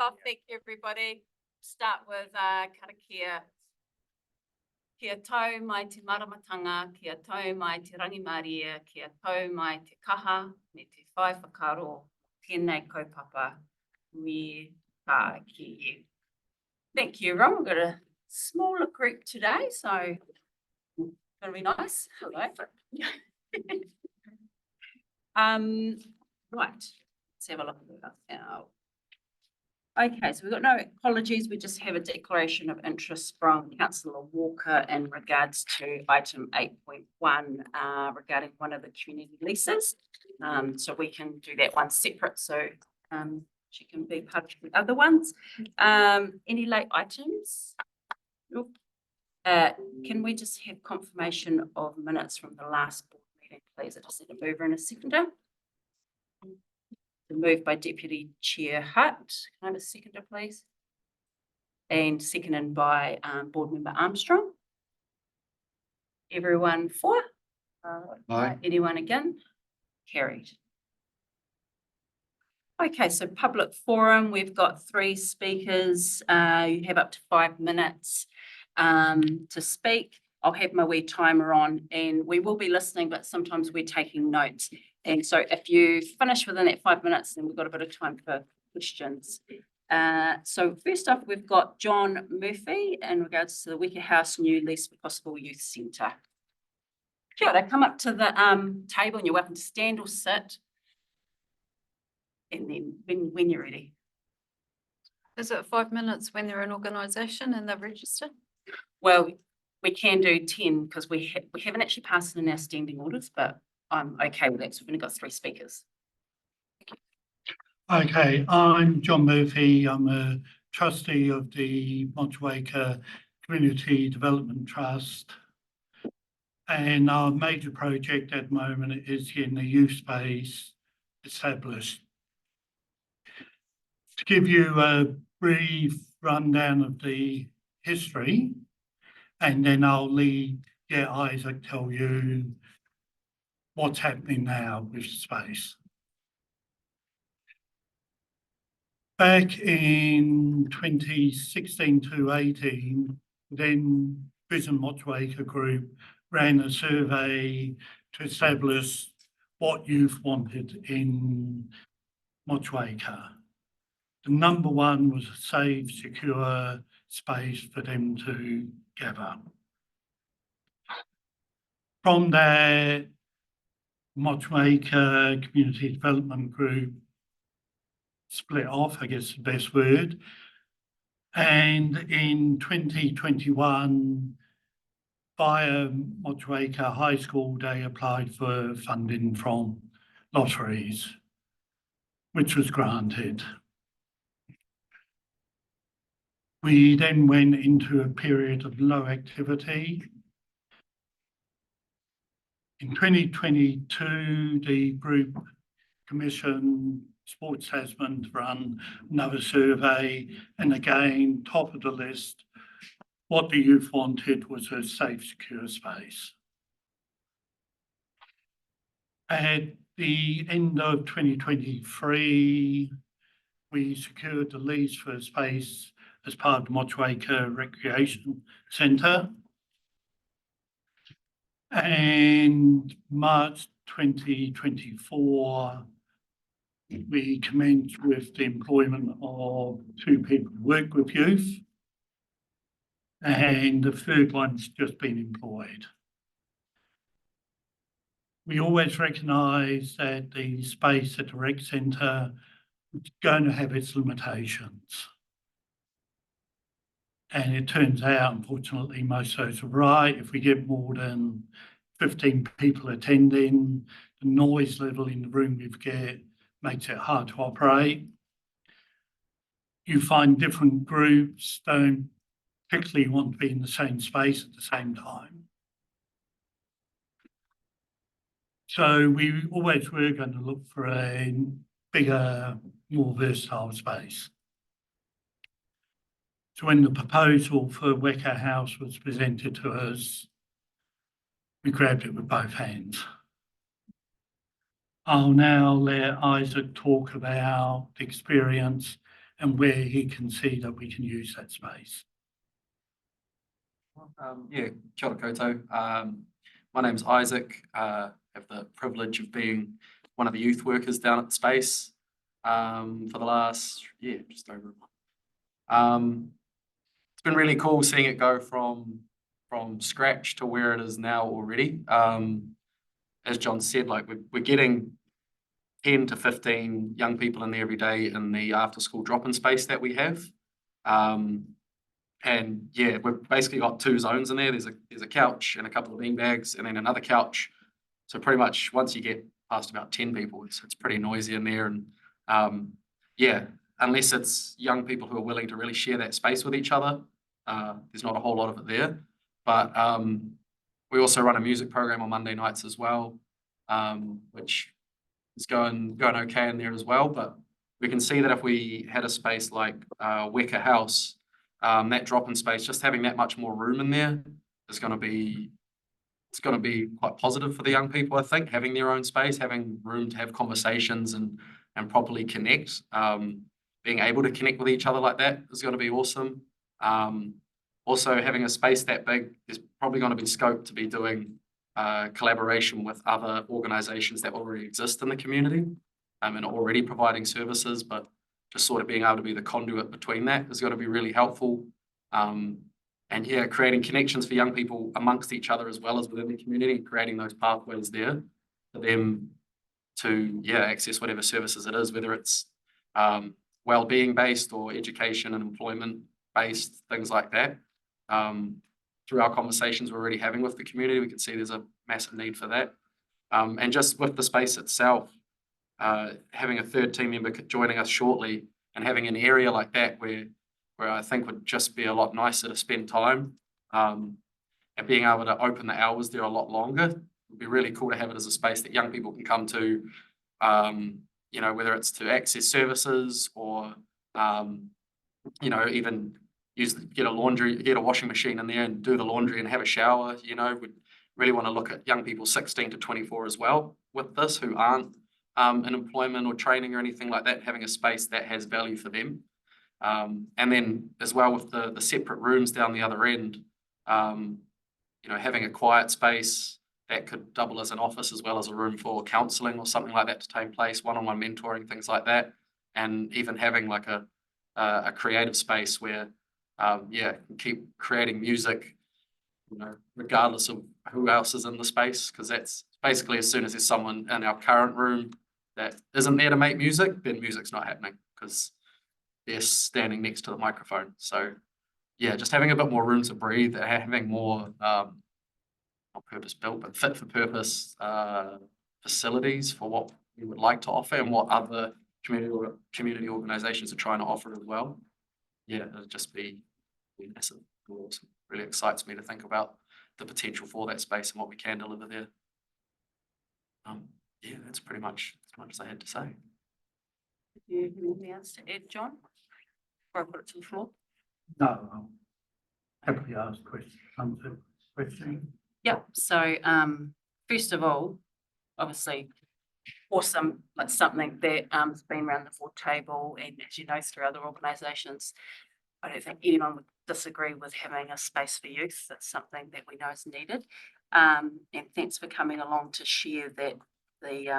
off. Thank you, everybody. Start with Karakia. Kia tau mai te maramatanga, kia tau mai te rangimaria, kia tau mai te kaha, me te whai whakaro, tēnei kaupapa, me ka ki you. Thank you, Ron. We've got a smaller group today, so it's going to be nice. Hello. Right, let's have a look at that now. Okay, so we've got no apologies. We just have a declaration of interest from Councillor Walker in regards to item 8.1 regarding one of the community leases. So we can do that one separate, so she can be part of the other ones. Any late items? Nope. Can we just have confirmation of minutes from the last board meeting, please? I just need a mover and a seconder. Moved by Deputy Chair Hutt. Can I have a seconder, please? And seconded by Board Member Armstrong. Everyone for? Aye. Anyone again? Carried. Okay, so public forum, we've got 3 speakers. You have up to 5 minutes to speak. I'll have my wee timer on and we will be listening, but sometimes we're taking notes. And so if you finish within that 5 minutes, then we've got a bit of time for questions. So first up, we've got John Murphy in regards to the Motueka House new lease for possible youth centre. Kia ora, come up to the table and you're welcome to stand or sit. And then when you're ready. Is it 5 minutes when they're an organisation and they've registered? Well, we can do 10 because we haven't actually passed it in our standing orders, but I'm okay with that. So we've only got 3 speakers. Okay, I'm John Murphy. I'm a trustee of the Motueka Community Development Trust. And our major project at the moment is getting the youth space established. To give you a brief rundown of the history, and then I'll get Isaac tell you what's happening now with the space. Back in 2016 to 18, then Vision Motueka Group ran a survey to establish what youth wanted in Motueka. The number one was a safe, secure space for them to gather. From there, Motueka Community Development Group split off, I guess the best word. And in 2021, via Motueka High School, they applied for funding from lotteries, which was granted. We then went into a period of low activity. In 2022, the group commissioned Sports Tasman to run another survey, and again, top of the list, what the youth wanted was a safe, secure space. At the end of 2023, we secured the lease for a space as part of the Motueka Recreation Centre. And March 2024, we commenced with the employment of 2 people who work with youth, and the third one's just been employed. We always recognise that the space at the rec centre is going to have its limitations. And it turns out, unfortunately, most of those are right. If we get more than 15 people attending, the noise level in the room we get makes it hard to operate. You find different groups don't particularly want to be in the same space at the same time. So we always were going to look for a bigger, more versatile space. So when the proposal for Motueka House was presented to us, we grabbed it with both hands. I'll now let Isaac talk about the experience and where he can see that we can use that space. Yeah, kia ora koutou. My name's Isaac. I have the privilege of being one of the youth workers down at the space for the last, just over a month. It's been really cool seeing it go from scratch to where it is now already. As John said, like we're getting 10 to 15 young people in there every day in the after school drop-in space that we have. And yeah, we've basically got two zones in there. There's a couch and a couple of bean bags and then another couch. So pretty much once you get past about 10 people, it's pretty noisy in there. And yeah, unless it's young people who are willing to really share that space with each other, there's not a whole lot of it there. But we also run a music program on Monday nights as well, which is going okay in there as well. But we can see that if we had a space like Motueka House, that drop-in space, just having that much more room in there is going to be quite positive for the young people. I think having their own space, having room to have conversations and properly connect, being able to connect with each other like that is going to be awesome. Also, having a space that big is probably going to be scoped to be doing collaboration with other organisations that already exist in the community and are already providing services, but just sort of being able to be the conduit between that is going to be really helpful. And yeah, creating connections for young people amongst each other as well as within the community, creating those pathways there for them to access whatever services it is, whether it's well-being based or education and employment based, things like that. Through our conversations we're already having with the community, we can see there's a massive need for that. And just with the space itself, having a third team member joining us shortly and having an area like that where I think would just be a lot nicer to spend time, and being able to open the hours there a lot longer. It would be really cool to have it as a space that young people can come to, whether it's to access services or, even get a washing machine in there and do the laundry and have a shower. We'd really want to look at young people 16 to 24 as well with this, who aren't in employment or training or anything like that, having a space that has value for them. And then as well with the separate rooms down the other end, having a quiet space that could double as an office as well as a room for counselling or something like that to take place, one-on-one mentoring, things like that. And even having like a creative space where, keep creating music, regardless of who else is in the space, because that's basically as soon as there's someone in our current room that isn't there to make music, then music's not happening because they're standing next to the microphone. So yeah, just having a bit more room to breathe, having more not purpose built, but fit for purpose facilities for what we would like to offer and what other community organisations are trying to offer as well. Yeah, it'll just be massive. Awesome. Really excites me to think about the potential for that space and what we can deliver there. That's pretty much as much as I had to say. Do you have anything else to add, John? Before I put it to the floor? No, I'll happily ask questions. Yep. So first of all, obviously awesome, like something that has been around the board table, and as you know, through other organisations, I don't think anyone would disagree with having a space for youth. That's something that we know is needed. And thanks for coming along to share that the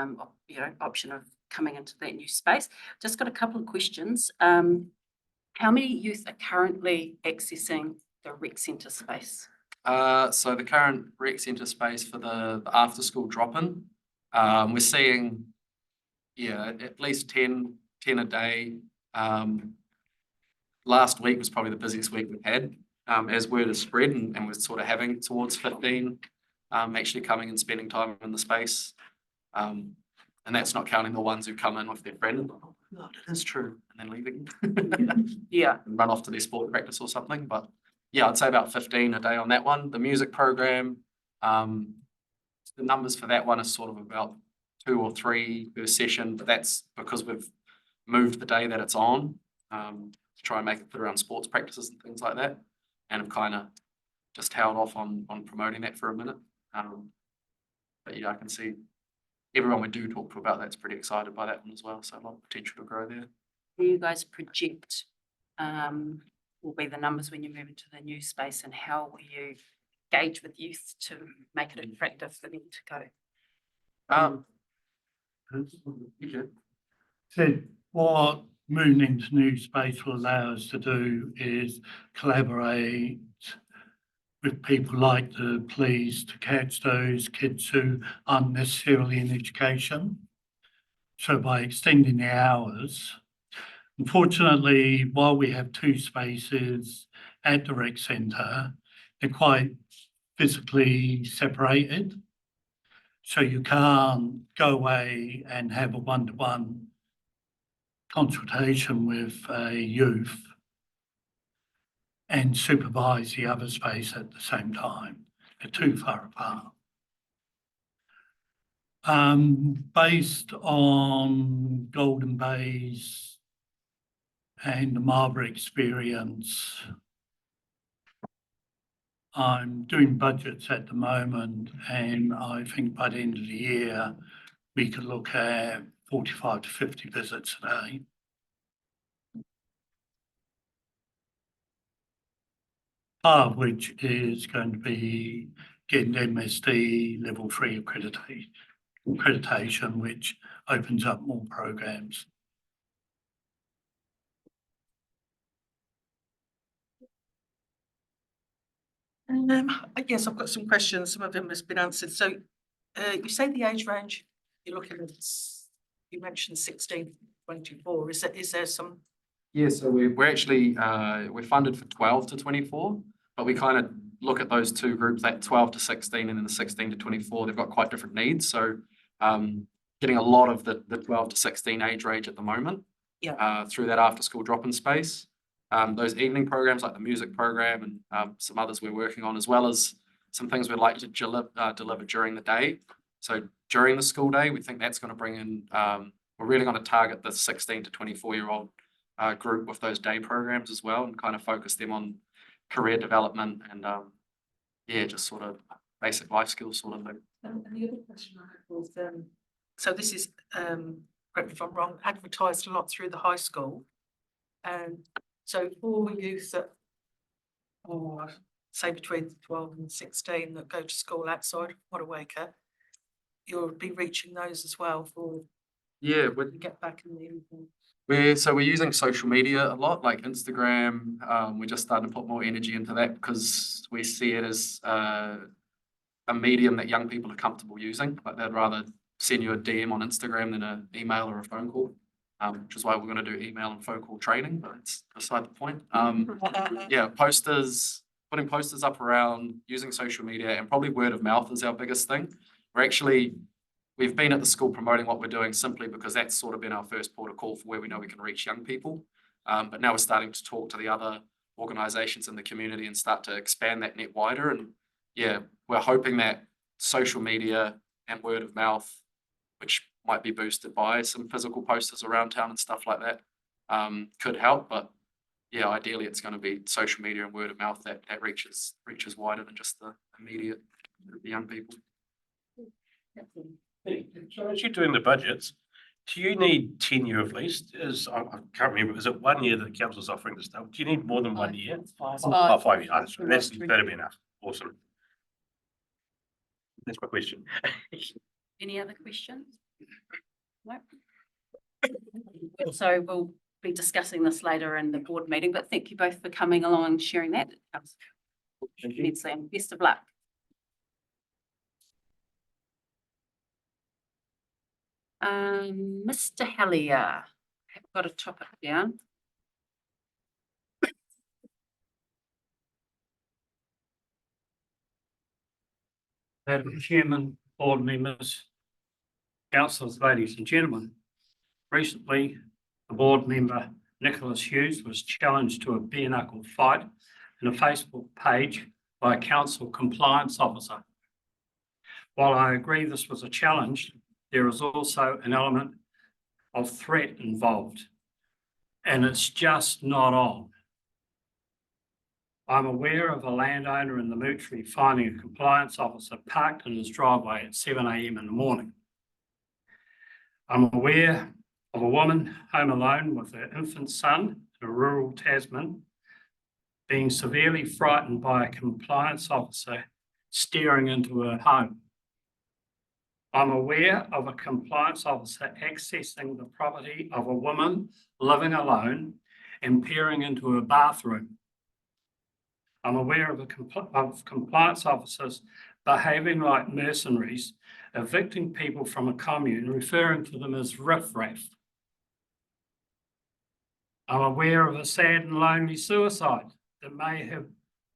option of coming into that new space. Just got a couple of questions. How many youth are currently accessing the rec centre space? So the current rec centre space for the after school drop-in, we're seeing at least 10 a day. Last week was probably the busiest week we've had, as word has spread, and we're sort of having towards 15 actually coming and spending time in the space. And that's not counting the ones who come in with their friend and oh my God, it is true, and then leaving. Yeah. And run off to their sport practice or something. But yeah, I'd say about 15 a day on that one. The music program, the numbers for that one is sort of about 2 or 3 per session, but that's because we've moved the day that it's on to try and make it fit around sports practices and things like that, and have kind of just held off on promoting that for a minute. But yeah, I can see everyone we do talk to about that's pretty excited by that one as well, so a lot of potential to grow there. do you guys project will be the numbers when you move into the new space, and how will you engage with youth to make it attractive for them to go? Okay. Said what moving into new space will allow us to do is collaborate with people like the police to catch those kids who aren't necessarily in education. So by extending the hours, unfortunately, while we have two spaces at the rec centre, they're quite physically separated. So you can't go away and have a one-to-one consultation with a youth and supervise the other space at the same time. They're too far apart. Based on Golden Bay's and the Marlborough experience, I'm doing budgets at the moment, and I think by the end of the year, we could look at 45 to 50 visits a day. Part of which is going to be getting MSD level 3 accreditation, which opens up more programs. Yes, I've got some questions. Some of them has been answered. So you say the age range you're looking at, you mentioned 16 to 24. Is there some? Yeah, so we're actually we're funded for 12 to 24, but we kind of look at those two groups, that 12 to 16 and then the 16 to 24. They've got quite different needs. So getting a lot of the 12 to 16 age range at the moment, through that after school drop-in space. Those evening programs like the music program and some others we're working on, as well as some things we'd like to deliver during the day. So during the school day, we think that's going to bring in, we're really going to target the 16 to 24-year-old group with those day programs as well, and kind of focus them on career development and just sort of basic life skills sort of thing. And the other question I had was, so this is, correct me if I'm wrong, advertised a lot through the high school. So for the youth that, or say between 12 and 16 that go to school outside of Motueka, you'll be reaching those as well for get back in the evening. We're using social media a lot, like Instagram. We're just starting to put more energy into that because we see it as a medium that young people are comfortable using. Like they'd rather send you a DM on Instagram than an email or a phone call. Which is why we're going to do email and phone call training, but it's beside the point. Posters, putting posters up around, using social media, and probably word of mouth is our biggest thing. We've been at the school promoting what we're doing simply because that's sort of been our first port of call for where we know we can reach young people. But now we're starting to talk to the other organisations in the community and start to expand that net wider. And we're hoping that social media and word of mouth, which might be boosted by some physical posters around town and stuff like that, could help. But ideally it's going to be social media and word of mouth that reaches wider than just the immediate young people. So as you're doing the budgets, do you need tenure of lease? I can't remember, is it 1 year that the council's offering this stuff? Do you need more than 1 year? 5 years. That'd be enough. Awesome. That's my question. Any other questions? No. So we'll be discussing this later in the board meeting, but thank you both for coming along and sharing that. Immensely, and best of luck. Mr. Hellier, I've got a topic down. Madam Chairman, board members, councillors, ladies and gentlemen. Recently, the board member Nicholas Hughes was challenged to a bare knuckle fight in a Facebook page by a council compliance officer. While I agree this was a challenge, there is also an element of threat involved, and it's just not on. I'm aware of a landowner in the Mootree finding a compliance officer parked in his driveway at 7 a.m. in the morning. I'm aware of a woman home alone with her infant son in rural Tasman being severely frightened by a compliance officer staring into her home. I'm aware of a compliance officer accessing the property of a woman living alone and peering into her bathroom. I'm aware of compliance officers behaving like mercenaries, evicting people from a commune, referring to them as riffraff. I'm aware of a sad and lonely suicide that may have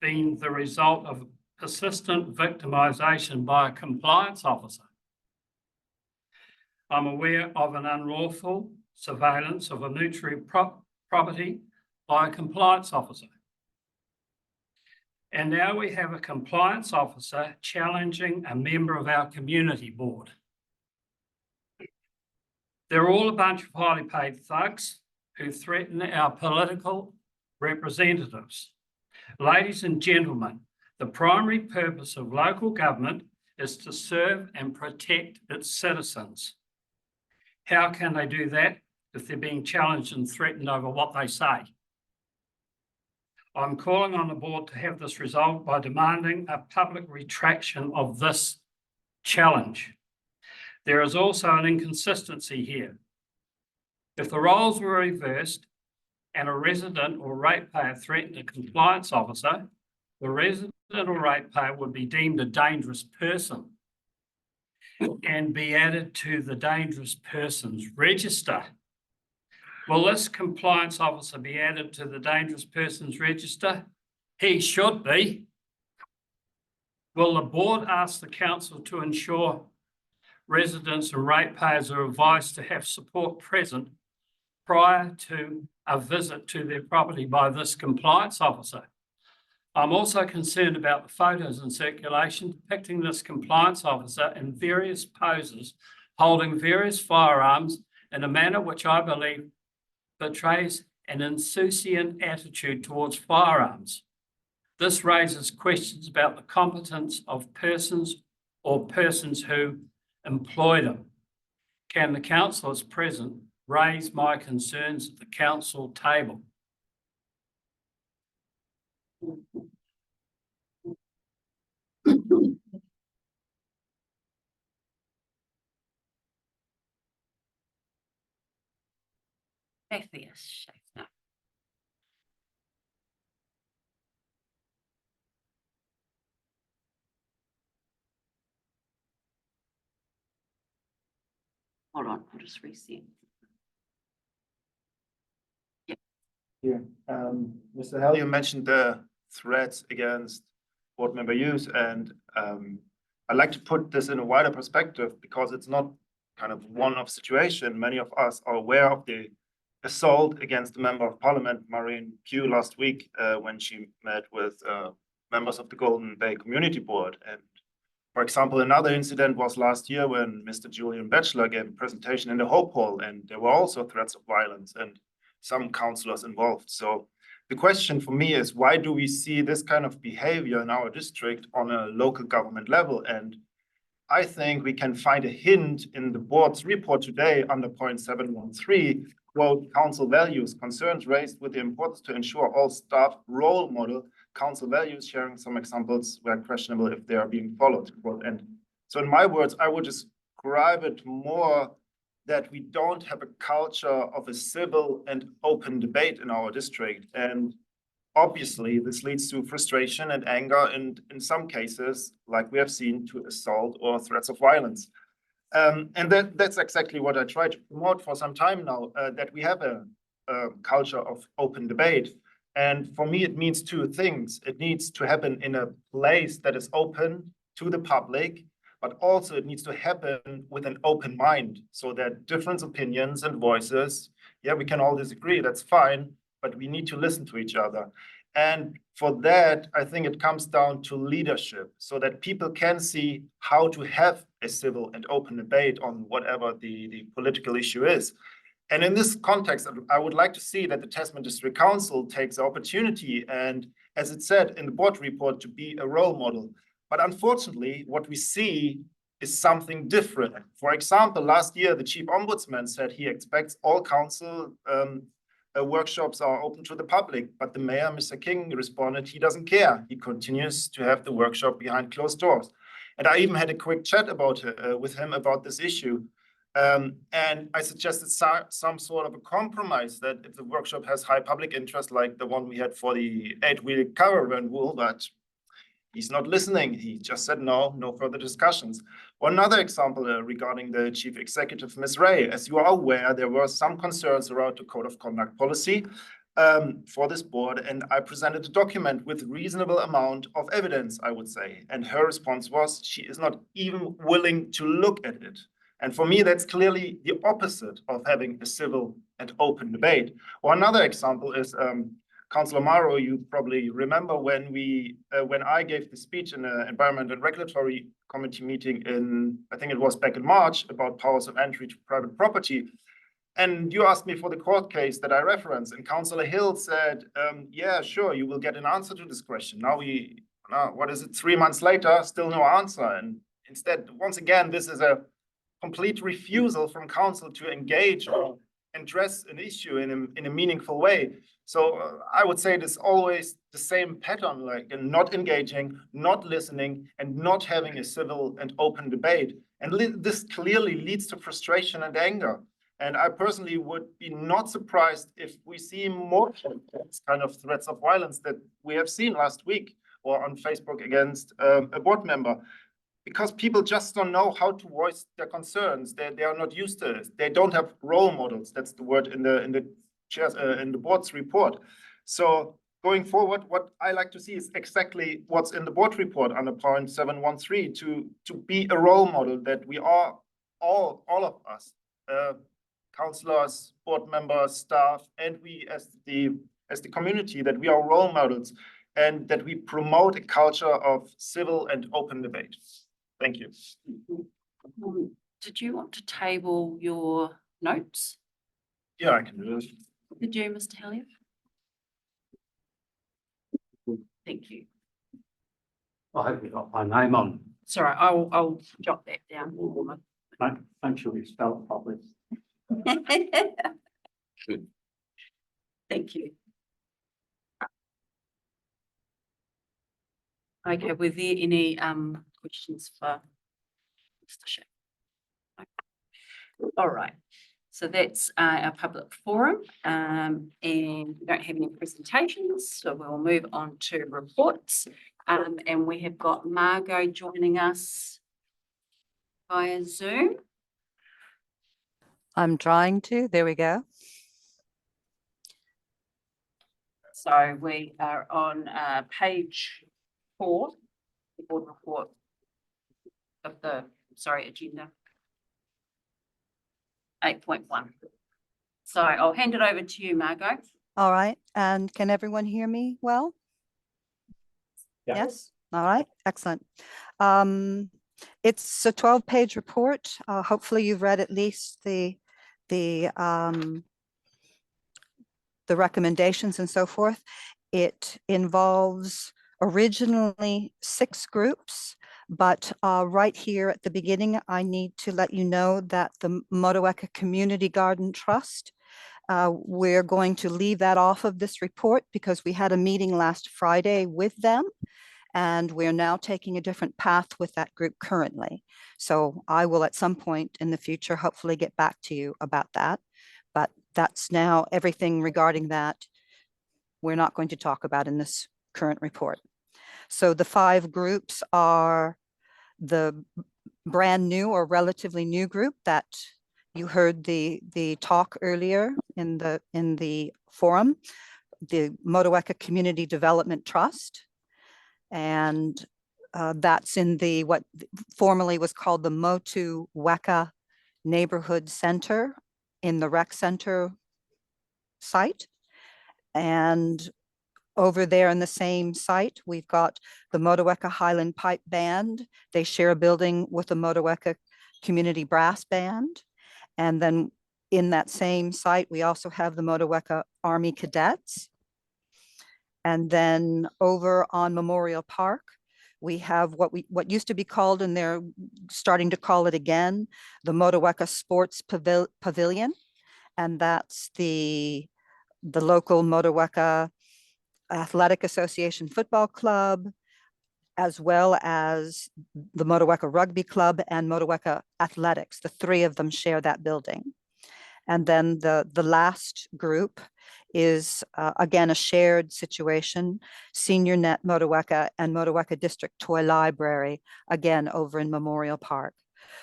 been the result of persistent victimisation by a compliance officer. I'm aware of an unlawful surveillance of a mortuary property by a compliance officer. And now we have a compliance officer challenging a member of our community board. They're all a bunch of highly paid thugs who threaten our political representatives. Ladies and gentlemen, the primary purpose of local government is to serve and protect its citizens. How can they do that if they're being challenged and threatened over what they say? I'm calling on the board to have this resolved by demanding a public retraction of this challenge. There is also an inconsistency here. If the roles were reversed and a resident or ratepayer threatened a compliance officer, the resident or ratepayer would be deemed a dangerous person and be added to the dangerous persons register. Will this compliance officer be added to the dangerous persons register? He should be. Will the board ask the council to ensure residents and ratepayers are advised to have support present prior to a visit to their property by this compliance officer? I'm also concerned about the photos in circulation depicting this compliance officer in various poses, holding various firearms in a manner which I believe portrays an insouciant attitude towards firearms. This raises questions about the competence of persons or persons who employ them. Can the councillors present raise my concerns at the council table? Matthias Schaffner. Hold on, I'll just reset. Yeah, Mr. Hell, you mentioned the threats against board member use, and I'd like to put this in a wider perspective because it's not kind of one-off situation. Many of us are aware of the assault against the Member of Parliament, Maureen Pugh, last week when she met with members of the Golden Bay Community Board. And for example, another incident was last year when Mr. Julian Batchelor gave a presentation in the Hope Hall, and there were also threats of violence and some councillors involved. So the question for me is, why do we see this kind of behavior in our district on a local government level? And I think we can find a hint in the board's report today under point 713, quote, council values, concerns raised with the importance to ensure all staff role model council values, sharing some examples where questionable if they are being followed, quote. And so in my words, I would describe it more that we don't have a culture of a civil and open debate in our district. And obviously this leads to frustration and anger, and in some cases, like we have seen, to assault or threats of violence. And that's exactly what I try to promote for some time now, that we have a culture of open debate. And for me, it means two things. It needs to happen in a place that is open to the public, but also it needs to happen with an open mind, so that different opinions and voices, yeah, we can all disagree, that's fine, but we need to listen to each other. And for that, I think it comes down to leadership, so that people can see how to have a civil and open debate on whatever the political issue is. And in this context, I would like to see that the Tasman District Council takes the opportunity and, as it said in the board report, to be a role model. But unfortunately, what we see is something different. For example, last year, the chief ombudsman said he expects all council workshops are open to the public, but the mayor, Mr. King, responded he doesn't care. He continues to have the workshop behind closed doors. And I even had a quick chat with him about this issue. And I suggested some sort of a compromise that if the workshop has high public interest, like the one we had for the 8-wheel caravan rule, but he's not listening. He just said no further discussions. Another example regarding the chief executive, Ms. Ray, as you are aware, there were some concerns around the code of conduct policy for this board, and I presented a document with reasonable amount of evidence, I would say. And her response was she is not even willing to look at it. And for me, that's clearly the opposite of having a civil and open debate. Or another example is Councillor Mauro, you probably remember when I gave the speech in the Environment and Regulatory Committee meeting I think it was back in March, about powers of entry to private property. And you asked me for the court case that I referenced, and Councillor Hill said, yeah, sure, you will get an answer to this question. Now what is it, 3 months later, still no answer. And instead, once again, this is a complete refusal from council to engage or address an issue in a meaningful way. So I would say there's always the same pattern, like not engaging, not listening, and not having a civil and open debate. And this clearly leads to frustration and anger. And I personally would be not surprised if we see more kind of threats of violence that we have seen last week or on Facebook against a board member, because people just don't know how to voice their concerns. They are not used to it. They don't have role models. That's the word in the board's report. So going forward, what I like to see is exactly what's in the board report under point 713 to be a role model that we are all of us, councillors, board members, staff, and we as the community, that we are role models and that we promote a culture of civil and open debate. Thank you. Did you want to table your notes? Yeah, I can do this. Did you, Mr. Hellier? Thank you. I hope you got my name on. Sorry, I'll jot that down. Make sure you spell it properly. Thank you. Okay, were there any questions for Mr. Shea? All right, so that's our public forum, and we don't have any presentations, so we'll move on to reports. And we have got Margot joining us via Zoom. I'm trying to. There we go. So we are on page 4, the board report of the, agenda 8.1. So I'll hand it over to you, Margot. All right. And can everyone hear me well? Yeah. Yes. All right. Excellent. It's a 12-page report. Hopefully you've read at least the recommendations and so forth. It involves originally 6 groups, but right here at the beginning, I need to let you know that the Motueka Community Garden Trust, we're going to leave that off of this report because we had a meeting last Friday with them, and we're now taking a different path with that group currently. So I will at some point in the future hopefully get back to you about that. But that's now everything regarding that we're not going to talk about in this current report. So the 5 groups are the brand new or relatively new group that you heard the talk earlier in the forum, the Motueka Community Development Trust. And that's in what formerly was called the Motueka Neighborhood Center in the rec center site. And over there in the same site, we've got the Motueka Highland Pipe Band. They share a building with the Motueka Community Brass Band. And then in that same site, we also have the Motueka Army Cadets. And then over on Memorial Park, We have what used to be called, and they're starting to call it again, the Motueka Sports Pavilion. And that's the local Motueka Athletic Association Football Club, as well as the Motueka Rugby Club and Motueka Athletics. The three of them share that building. And then the last group is, again, a shared situation, Senior Net Motueka and Motueka District Toy Library, again, over in Memorial Park.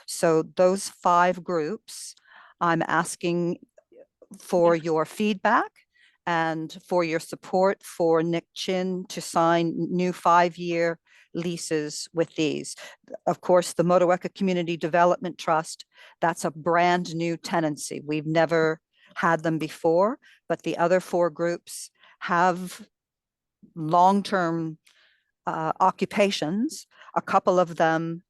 So those 5 groups, I'm asking for your feedback and for your support for Nick Chin to sign new 5-year leases with these. Of course, the Motueka Community Development Trust, that's a brand new tenancy. We've never had them before, but the other 4 groups have long-term occupations. A couple of them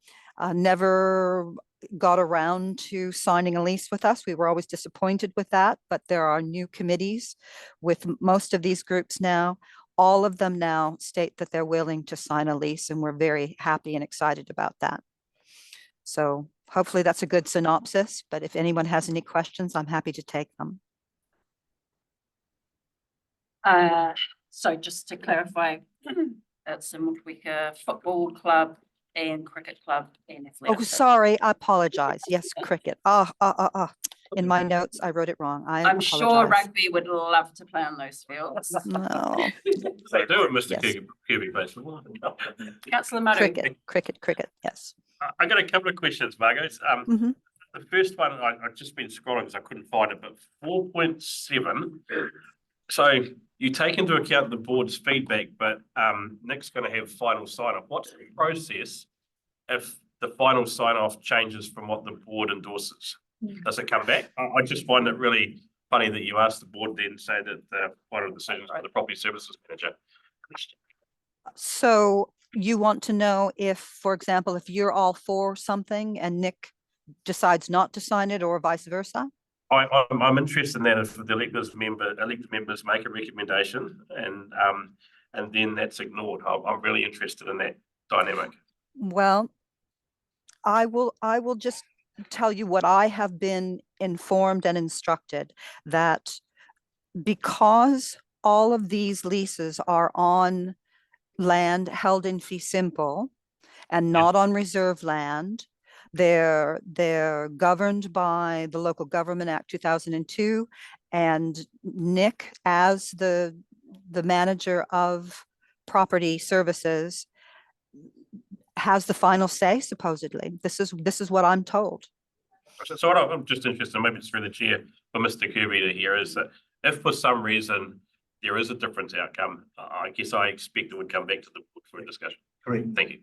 never got around to signing a lease with us. We were always disappointed with that, but there are new committees with most of these groups now. All of them now state that they're willing to sign a lease, and we're very happy and excited about that. So hopefully that's a good synopsis, but if anyone has any questions, I'm happy to take them. So just to clarify, it's the Motueka Football Club and Cricket Club and Oh, Athletics. sorry, I apologize. Yes, cricket. In my notes, I wrote it wrong. I'm sure apologize. rugby would love to play on those fields. No, They do it, Mr. Yes. Kirby, basically. Councillor Madu. cricket, yes. I got a couple of questions, Margot. Mhm. The first one, I've just been scrolling because I couldn't find it, but 4.7. So you take into account the board's feedback, but Nick's going to have final sign-off. What's the process if the final sign-off changes from what the board endorses? Does it come back? I just find it really funny that you asked the board then say that the final decisions for the property services manager. So you want to know if, for example, if you're all for something and Nick decides not to sign it, or vice versa? I'm interested in that if the elected members make a recommendation and then that's ignored. I'm really interested in that dynamic. Well, I will just tell you what I have been informed and instructed, that because all of these leases are on land held in fee simple and not on reserve land, they're governed by the Local Government Act 2002, and Nick, as the manager of property services, has the final say, supposedly. This is what I'm told. So what I'm just interested in, maybe it's through the chair for Mr. Kirby to hear, is that if for some reason there is a different outcome, I guess I expect it would come back to the board for a discussion. Great. Thank you.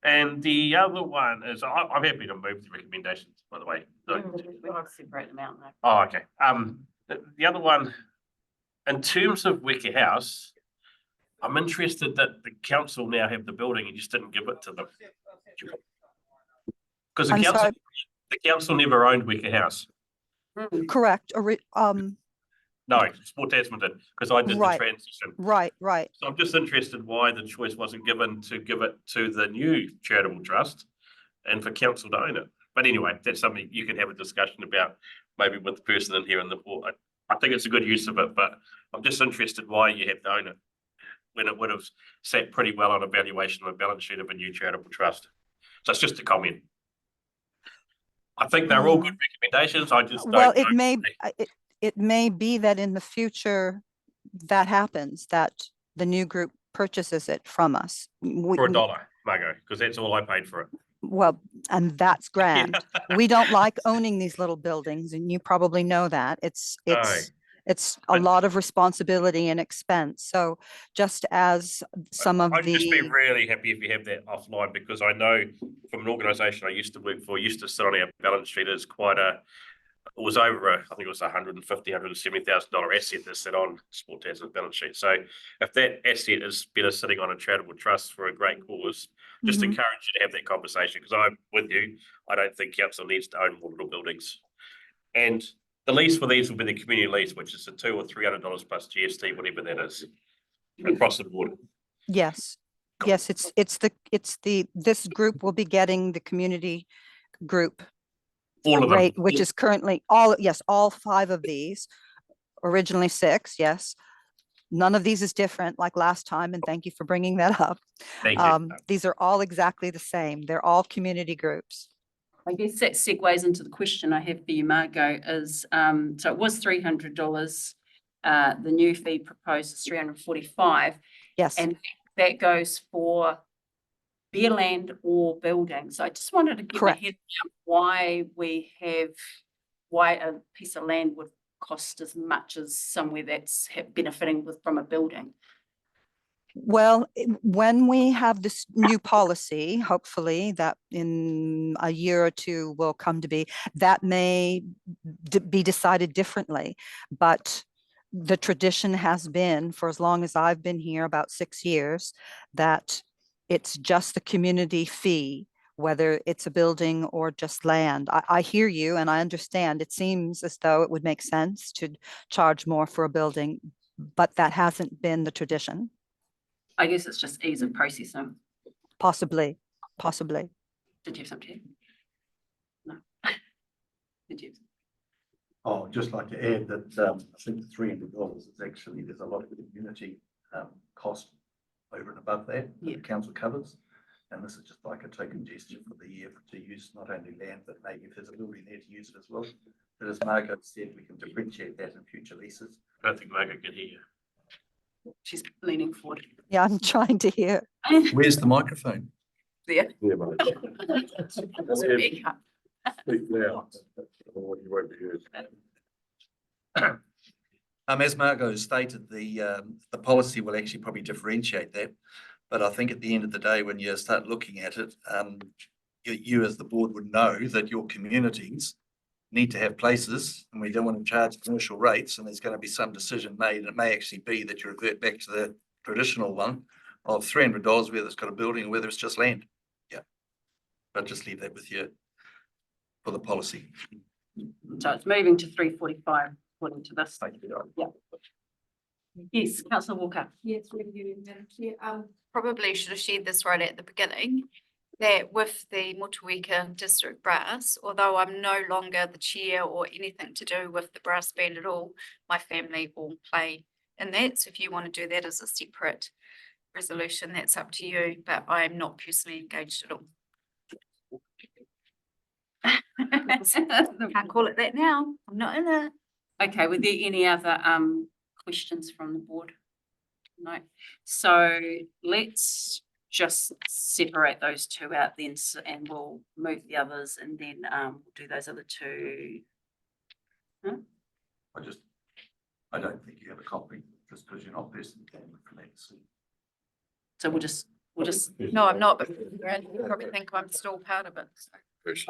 And the other one is, I'm happy to move the recommendations, by the way. We want to separate them out now. Oh, okay. The other one, in terms of Wicker House, I'm interested that the council now have the building and just didn't give it to them. Because the council never owned Wicker House. Correct. No, Sport Tasman did, because I did the Right. transition. Right. So I'm just interested why the choice wasn't given to give it to the new charitable trust and for council to own it. But anyway, that's something you can have a discussion about, maybe with the person in here in the board. I think it's a good use of it, but I'm just interested why you have to own it when it would have sat pretty well on a valuation of a balance sheet of a new charitable trust. So it's just a comment. I think they're all good recommendations. I just don't Well, know. it may be that in the future that happens, that the new group purchases it from us. For $1, Margot, because that's all I paid for it. Well, and that's grand. We don't like owning these little buildings, and you probably know that. It's a lot of responsibility and expense. So just as some of I'd just be the, really happy if you have that offline, because I know from an organisation I used to work for, used to sit on our balance sheet as quite it was over I think it was $170,000 asset that sat on Sport Tasman's balance sheet. So if that asset is better sitting on a charitable trust for a great cause, just Mhm. encourage you to have that conversation, because I'm with you. I don't think council needs to own more little buildings. And the lease for these will be the community lease, which is the $200 or $300 plus GST, whatever that is, across the board. yes, Yes, this group will be getting the community group All of them. rate, which is currently all 5 of these, originally 6, yes. None of these is different like last time, and thank you for bringing that up. Thank you. These are all exactly the same. They're all community groups. I guess that segues into the question I have for you, Margot, is, so it was $300. The new fee proposed is 345, Yes, and that goes for bare land or buildings. So I just wanted to get my Correct. head around why a piece of land would cost as much as somewhere that's benefiting from a building. well, when we have this new policy, hopefully that in a year or 2 will come to be, that may be decided differently. But the tradition has been, for as long as I've been here, about 6 years, that it's just the community fee, whether it's a building or just land. I hear you and I understand. It seems as though it would make sense to charge more for a building, but that hasn't been the tradition. I guess it's just ease of processing. Possibly. Did you have something? No. Did you? Oh, just like to add that I think the $300 is actually, there's a lot of community cost over and above that Yeah. the council covers. And this is just like a token gesture for the year to use not only land, but maybe if there's a building there to use it as well. But as Margaret said, we can differentiate that in future leases. I don't think Margaret can hear you. She's leaning forward. Yeah, I'm trying to hear. Where's the microphone? There. Yeah, but Speak up. speak loud. Or you won't be heard. As Margot stated, the policy will actually probably differentiate that. But I think at the end of the day, when you start looking at it, you as the board would know that your communities need to have places, and we don't want to charge commercial rates, and there's going to be some decision made, and it may actually be that you revert back to the traditional one of $300, whether it's got a building or whether it's just land. Yeah. But just leave that with you for the policy. So it's moving to 345 according to this. Thank you. Yeah. Yes, councillor Walker. Yes, review, Madam Chair. Probably should have shared this right at the beginning, that with the Motueka District Brass, although I'm no longer the chair or anything to do with the brass band at all, my family will play in that. So if you want to do that as a separate resolution, that's up to you, but I'm not personally engaged at all. Can't call it that now. I'm not in it. Okay, were there any other questions from the board? No. So let's just separate those 2 out then, and we'll move the others, and then we'll do those other 2. I don't think you have a copy just because you're not personally going for that. So we'll just, No, I'm not, but you probably think I'm still part of it. So.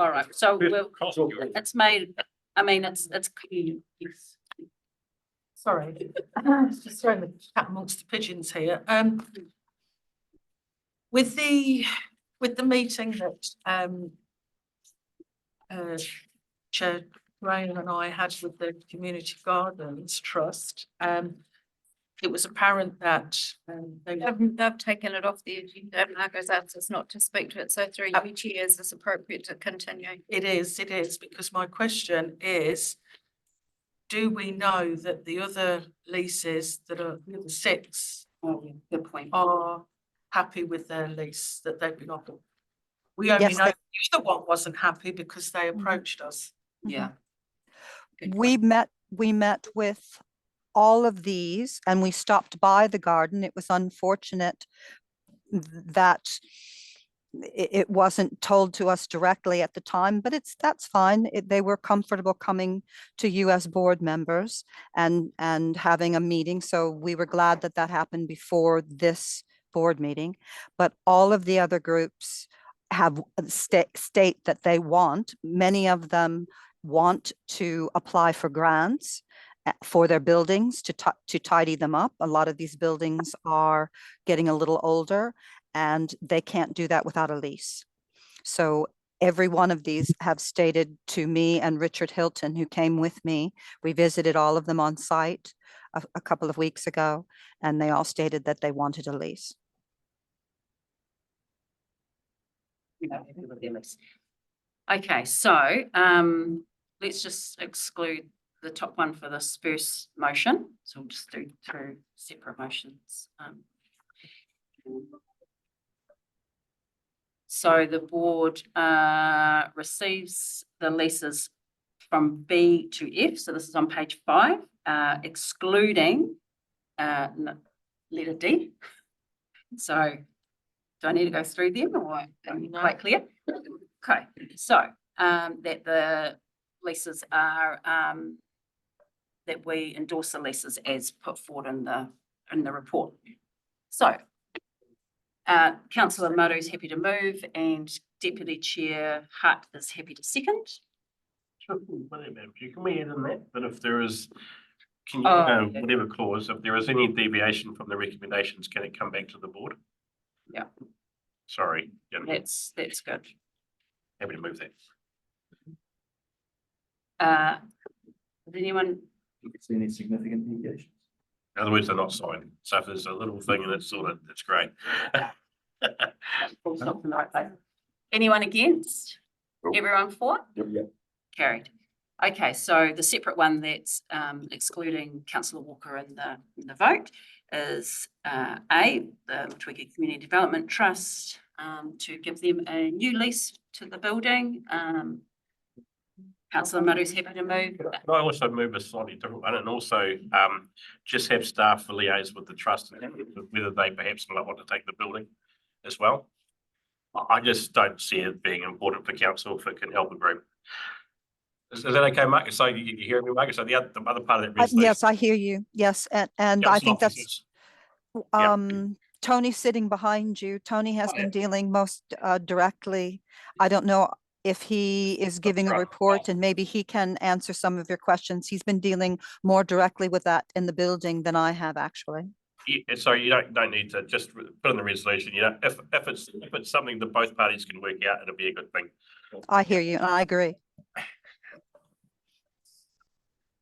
all right, so we'll, Cost. it's made, I mean, it's clear, yes. Sorry, just throwing the cat amongst the pigeons here. With the meeting that Chair Graham and I had with the Community Gardens Trust, it was apparent that They've taken it off the agenda. Margot's asked us not to speak to it, so through you chairs, it's appropriate to continue. it is, because my question is, do we know that the other leases that are the other 6 Oh, yeah, good point. are happy with their lease that they've been offered? We only Yes, know the other one wasn't happy because they approached us. Yeah. Good We point. met with all of these and we stopped by the garden. It was unfortunate that it wasn't told to us directly at the time, but that's fine. They were comfortable coming to you as board members and having a meeting. So we were glad that that happened before this board meeting. But all of the other groups have state that they want. Many of them want to apply for grants for their buildings to tidy them up. A lot of these buildings are getting a little older and they can't do that without a lease. So every one of these have stated to me and Richard Hilton, who came with me, we visited all of them on site a couple of weeks ago, and they all stated that they wanted a lease. happy with their lease. Okay, so, let's just exclude the top one for this first motion. So we'll just do two separate motions. So the board, receives the leases from B to F. So this is on page 5, excluding, letter D. So do I need to go through them or am I quite clear? Okay, so, that the leases are, that we endorse the leases as put forward in the report. So, councillor Murray is happy to move and Deputy Chair Hutt is happy to second. Can we add in that, but if there is, can you, Oh, yeah. whatever clause, if there is any deviation from the recommendations, can it come back to the board? Yeah. Sorry, yeah, That's good. happy to move that. Does anyone, See any significant deviations? In other words, they're not signed, so if there's a little thing and it's sorted, it's great. full stop in the right place? Anyone against? Nope. Everyone for? Yep. Carried. Okay, so the separate one that's excluding councillor Walker in the vote is A, the Motueka Community Development Trust, to give them a new lease to the building. Councillor Murray's happy to move. Could I also move a slightly different one and also just have staff liaise with the trust and whether they perhaps might want to take the building as well? I just don't see it being important for council if it can help a group. Is that okay, Marcus? So you hear me, Marcus? So the other part of that resolution. Yes, I hear you. Yes, and I council think that's, officers- Yeah. Tony sitting behind you. Tony has Oh, been yeah. dealing most directly. I don't know if he is giving a right. report and maybe he can answer some of your questions. He's been dealing more directly with that in the building than I have actually. Yeah, so you don't need to just put in the resolution, you know, if it's something that both parties can work out, it'll be a good thing. I hear you and I agree.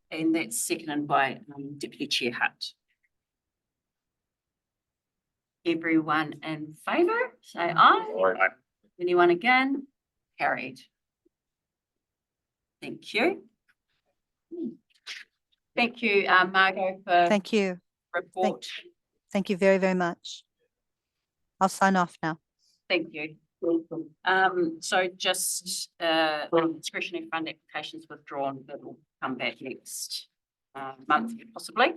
And that's seconded by Deputy Chair Hutt. Everyone in favour, say aye. Aye. Anyone again? Carried. Thank you. Thank you, Margot, for Thank you. report. Thank you very, very much. I'll sign off now. Thank you. So just discretionary fund applications withdrawn, that will come back next month possibly.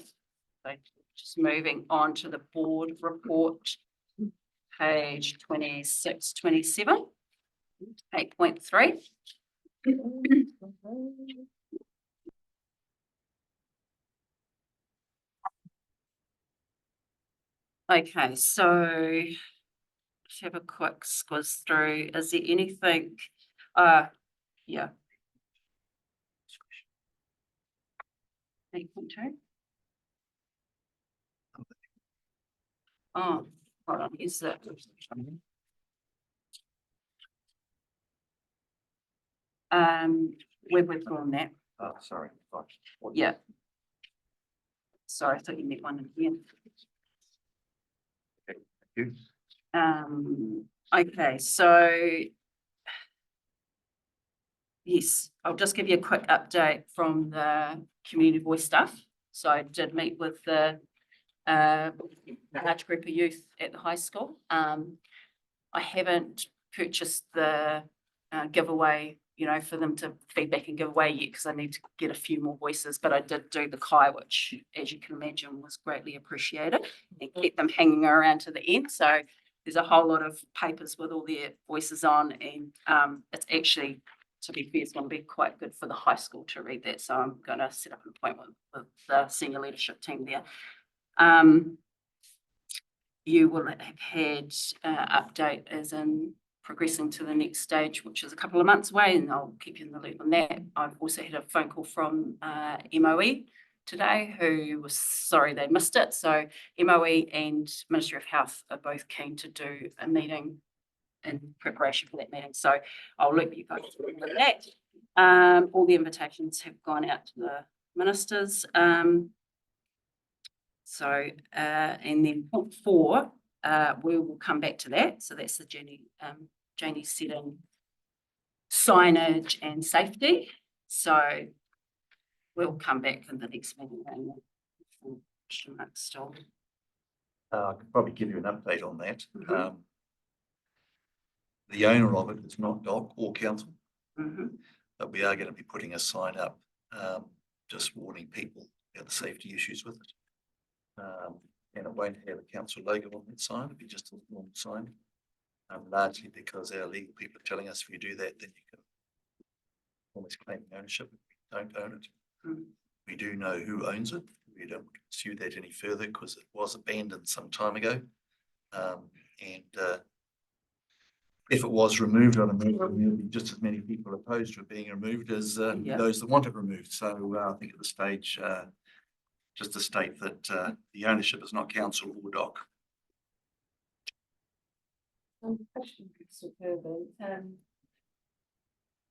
So just moving on to the board report, page 26, 27, 8.3. Okay, so let's have a quick squiz through. Is there anything? Yeah. 8.2. Oh, hold on, is that? We've withdrawn that. Oh, sorry. Yeah. Sorry, I thought you meant one again. Okay, so yes, I'll just give you a quick update from the community voice stuff. So I did meet with the large group of youth at the high school. I haven't purchased the giveaway, you know, for them to feedback and give away yet because I need to get a few more voices, but I did do the kai, which as you can imagine was greatly appreciated and kept them hanging around to the end. So there's a whole lot of papers with all their voices on and it's actually, to be fair, it's going to be quite good for the high school to read that. So I'm going to set up an appointment with the senior leadership team there. You will have had update as in progressing to the next stage, which is a couple of months away, and I'll keep you in the loop on that. I've also had a phone call from MOE today, who was sorry they missed it. So MOE and Ministry of Health are both keen to do a meeting in preparation for that meeting. So I'll loop you guys through with that. All the invitations have gone out to the ministers. And then point 4, we will come back to that. So that's the journey Janie said in signage and safety. So we'll come back in the next meeting and question marks still. I could probably give you an update on that. Mhm. The owner of it is not DOC or council, Mhm. but we are going to be putting a sign up, just warning people about the safety issues with it. And it won't have a council logo on that sign, it'll be just a normal sign. Largely because our legal people are telling us if you do that, then you can almost claim ownership if we don't own it. Mm. We do know who owns it. We don't pursue that any further because it was abandoned some time ago. If it was removed on a move, there'll be just as many people opposed to it being removed as Yeah. those that want it removed. So I think at this stage, just to state that the ownership is not council or DOC. Question, Councillor Kirby.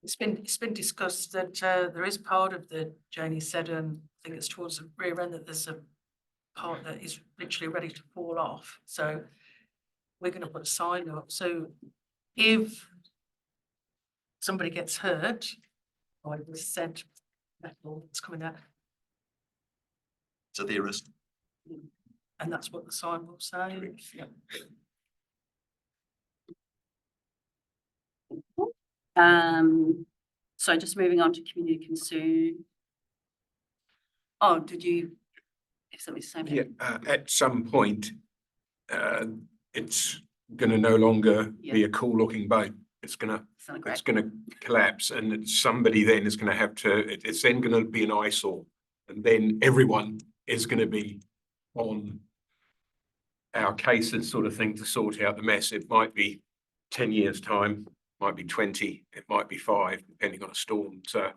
It's been discussed that there is part of the Janie said, I think it's towards the rear end, that there's a part that is literally ready to fall off. So we're going to put a sign up. So if somebody gets hurt by the said metal that's coming out, So there is. and that's what the sign will say. Yeah. So just moving on to community concern. Oh, did you have something to say? Yeah, at some point, it's gonna no longer be a cool looking boat. It's gonna collapse, and somebody then is gonna have to, it's then gonna be an eyesore. And then everyone is gonna be on our cases sort of thing to sort out the mess. It might be 10 years' time, might be 20, it might be 5, depending on a storm. So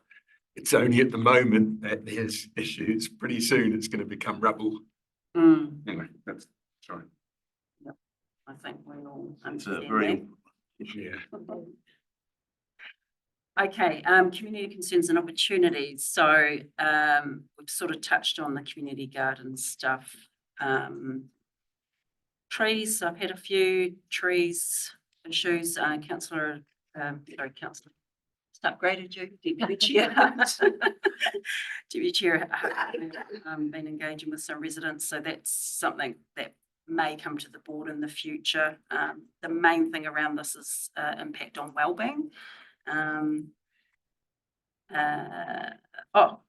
it's only at the moment that there's issues. Pretty soon it's going to become rubble. Anyway, that's sorry. I think we all It's understand a very, Yeah. that. Okay, community concerns and opportunities. So we've sort of touched on the community garden stuff. Trees, I've had a few trees issues. Councillor, just upgraded you, Deputy Chair. Deputy Chair, been engaging with some residents, so that's something that may come to the board in the future. The main thing around this is impact on wellbeing. Now,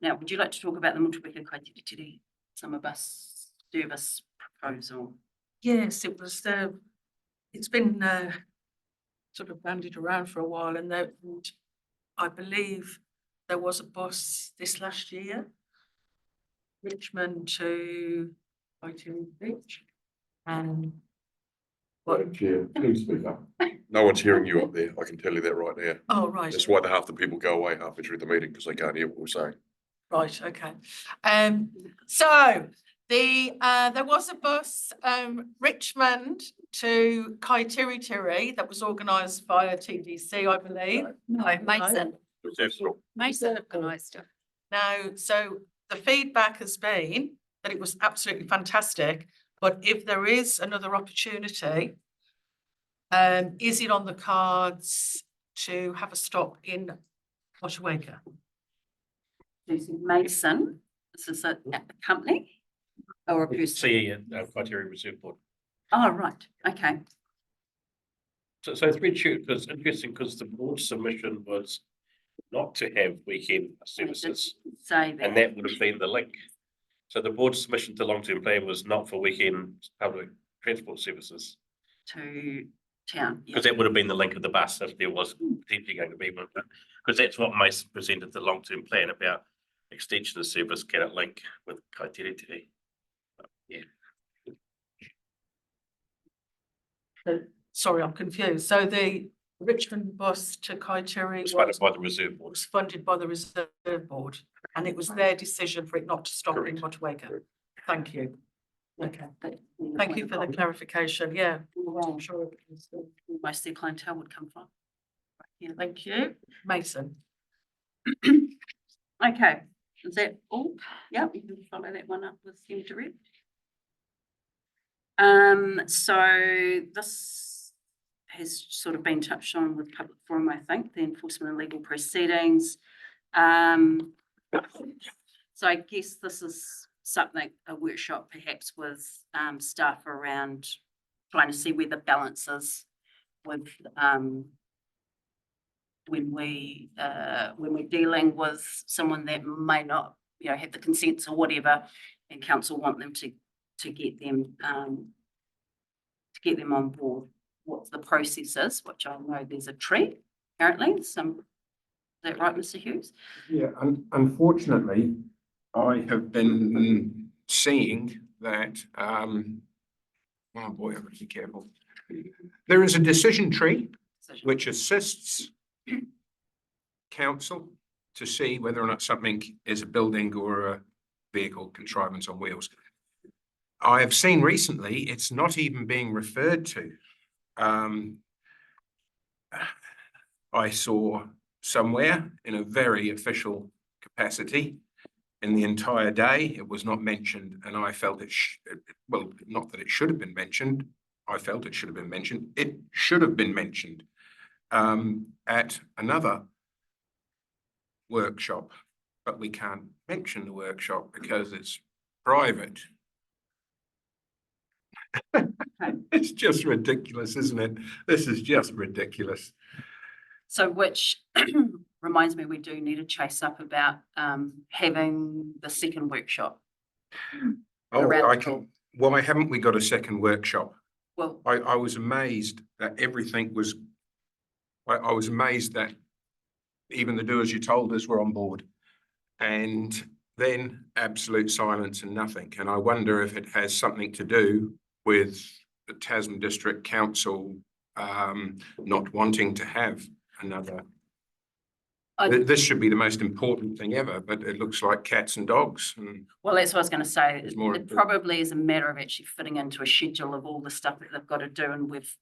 would you like to talk about the Motueka Kaitiritiri, some of us service proposal? Yes, it was. It's been sort of bandied around for a while, and I believe there was a bus this last year, Richmond to Whiting Beach, and Madam Chair, please speak up. No one's hearing you up there. I can tell you that right now. oh right, That's why half the people go away halfway through the meeting because they can't hear what we're saying. right, okay. So there was a bus Richmond to Kaitiritiri that was organised via TDC, I believe. No, Mason. Mason organised it. Now, so the feedback has been that it was absolutely fantastic, but if there is another opportunity, is it on the cards to have a stop in Motueka? Mason, this is a company or a person? CE, Criteria Reserve Board. Oh, right, okay. So it's interesting because the board submission was not to have weekend services, Say that. and that would have been the link. So the board submission to long-term plan was not for weekend public transport services. To town. Because that would have been the link of the bus if there was potentially going to be one. Because that's what Mason presented the long-term plan about extension of service, can it link with Kaitiritiri? Yeah. Sorry, I'm confused. So the Richmond bus to Kaiteri It's funded by the Reserve Board. was funded by the Reserve Board, and it was their decision for it not to stop in Motueka. Thank you. Okay, thank you for the clarification. Yeah, I'm sure it was, Most of their clientele would come from. Yeah, thank you, Mason. okay, is that all? Yeah, we can follow that one up with you direct. So this has sort of been touched on with public forum, I think, the enforcement and legal proceedings. So I guess this is something, a workshop perhaps with staff around trying to see where the balance is with when we're dealing with someone that may not, you know, have the consents or whatever, and council want them to get them on board. What the process is, which I know there's a tree apparently. Is that right, Mr. Hughes? Yeah, unfortunately, I have been seeing that, oh boy, I've got to be careful. There is a decision tree which assists council to see whether or not something is a building or a vehicle contrivance on wheels. I have seen recently, it's not even being referred to. I saw somewhere in a very official capacity in the entire day, it was not mentioned, and I felt well, not that it should have been mentioned. I felt it should have been mentioned. It should have been mentioned at another workshop, but we can't mention the workshop because it's private. It's just ridiculous, isn't it? This is just ridiculous. So which reminds me, we do need to chase up about having the second workshop. Oh, why haven't we got a second workshop? Well, I was amazed that everything was, I was amazed that even the doers you told us were on board, and then absolute silence and nothing. And I wonder if it has something to do with the Tasman District Council not wanting to have another. This should be the most important thing ever, but it looks like cats and dogs. well, that's what I was going to say. more It probably is a matter of actually fitting into a schedule of all the stuff that they've got to do, and we've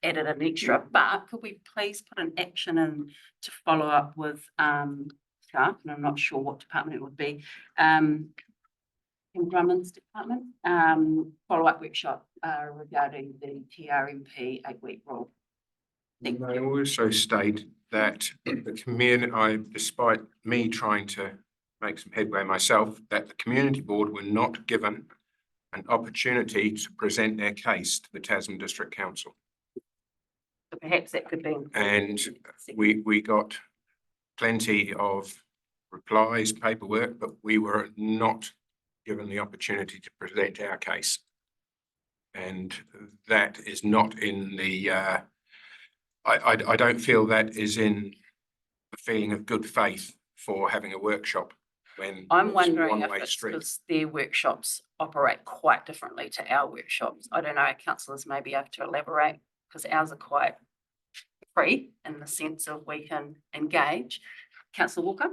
added an extra. But could we please put an action in to follow up with staff, and I'm not sure what department it would be, in Drummond's department, follow-up workshop regarding the TRMP 8-week rule. I also state that the community, despite me trying to make some headway myself, that the community board were not given an opportunity to present their case to the Tasman District Council. So perhaps that could be. And we got plenty of replies, paperwork, but we were not given the opportunity to present our case. And that is not in the, I don't feel that is in the feeling of good faith for having a workshop when I'm it's a wondering if one-way it's street. because their workshops operate quite differently to our workshops. I don't know, councillors maybe have to elaborate, because ours are quite free in the sense of we can engage. Councillor Walker?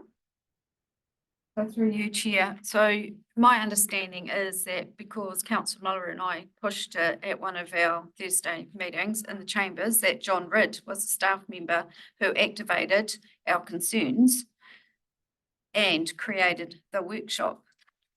So through you, Chair. So my understanding is that because Councillor Muller and I pushed it at one of our Thursday meetings in the chambers, that John Ridd was a staff member who activated our concerns and created the workshop.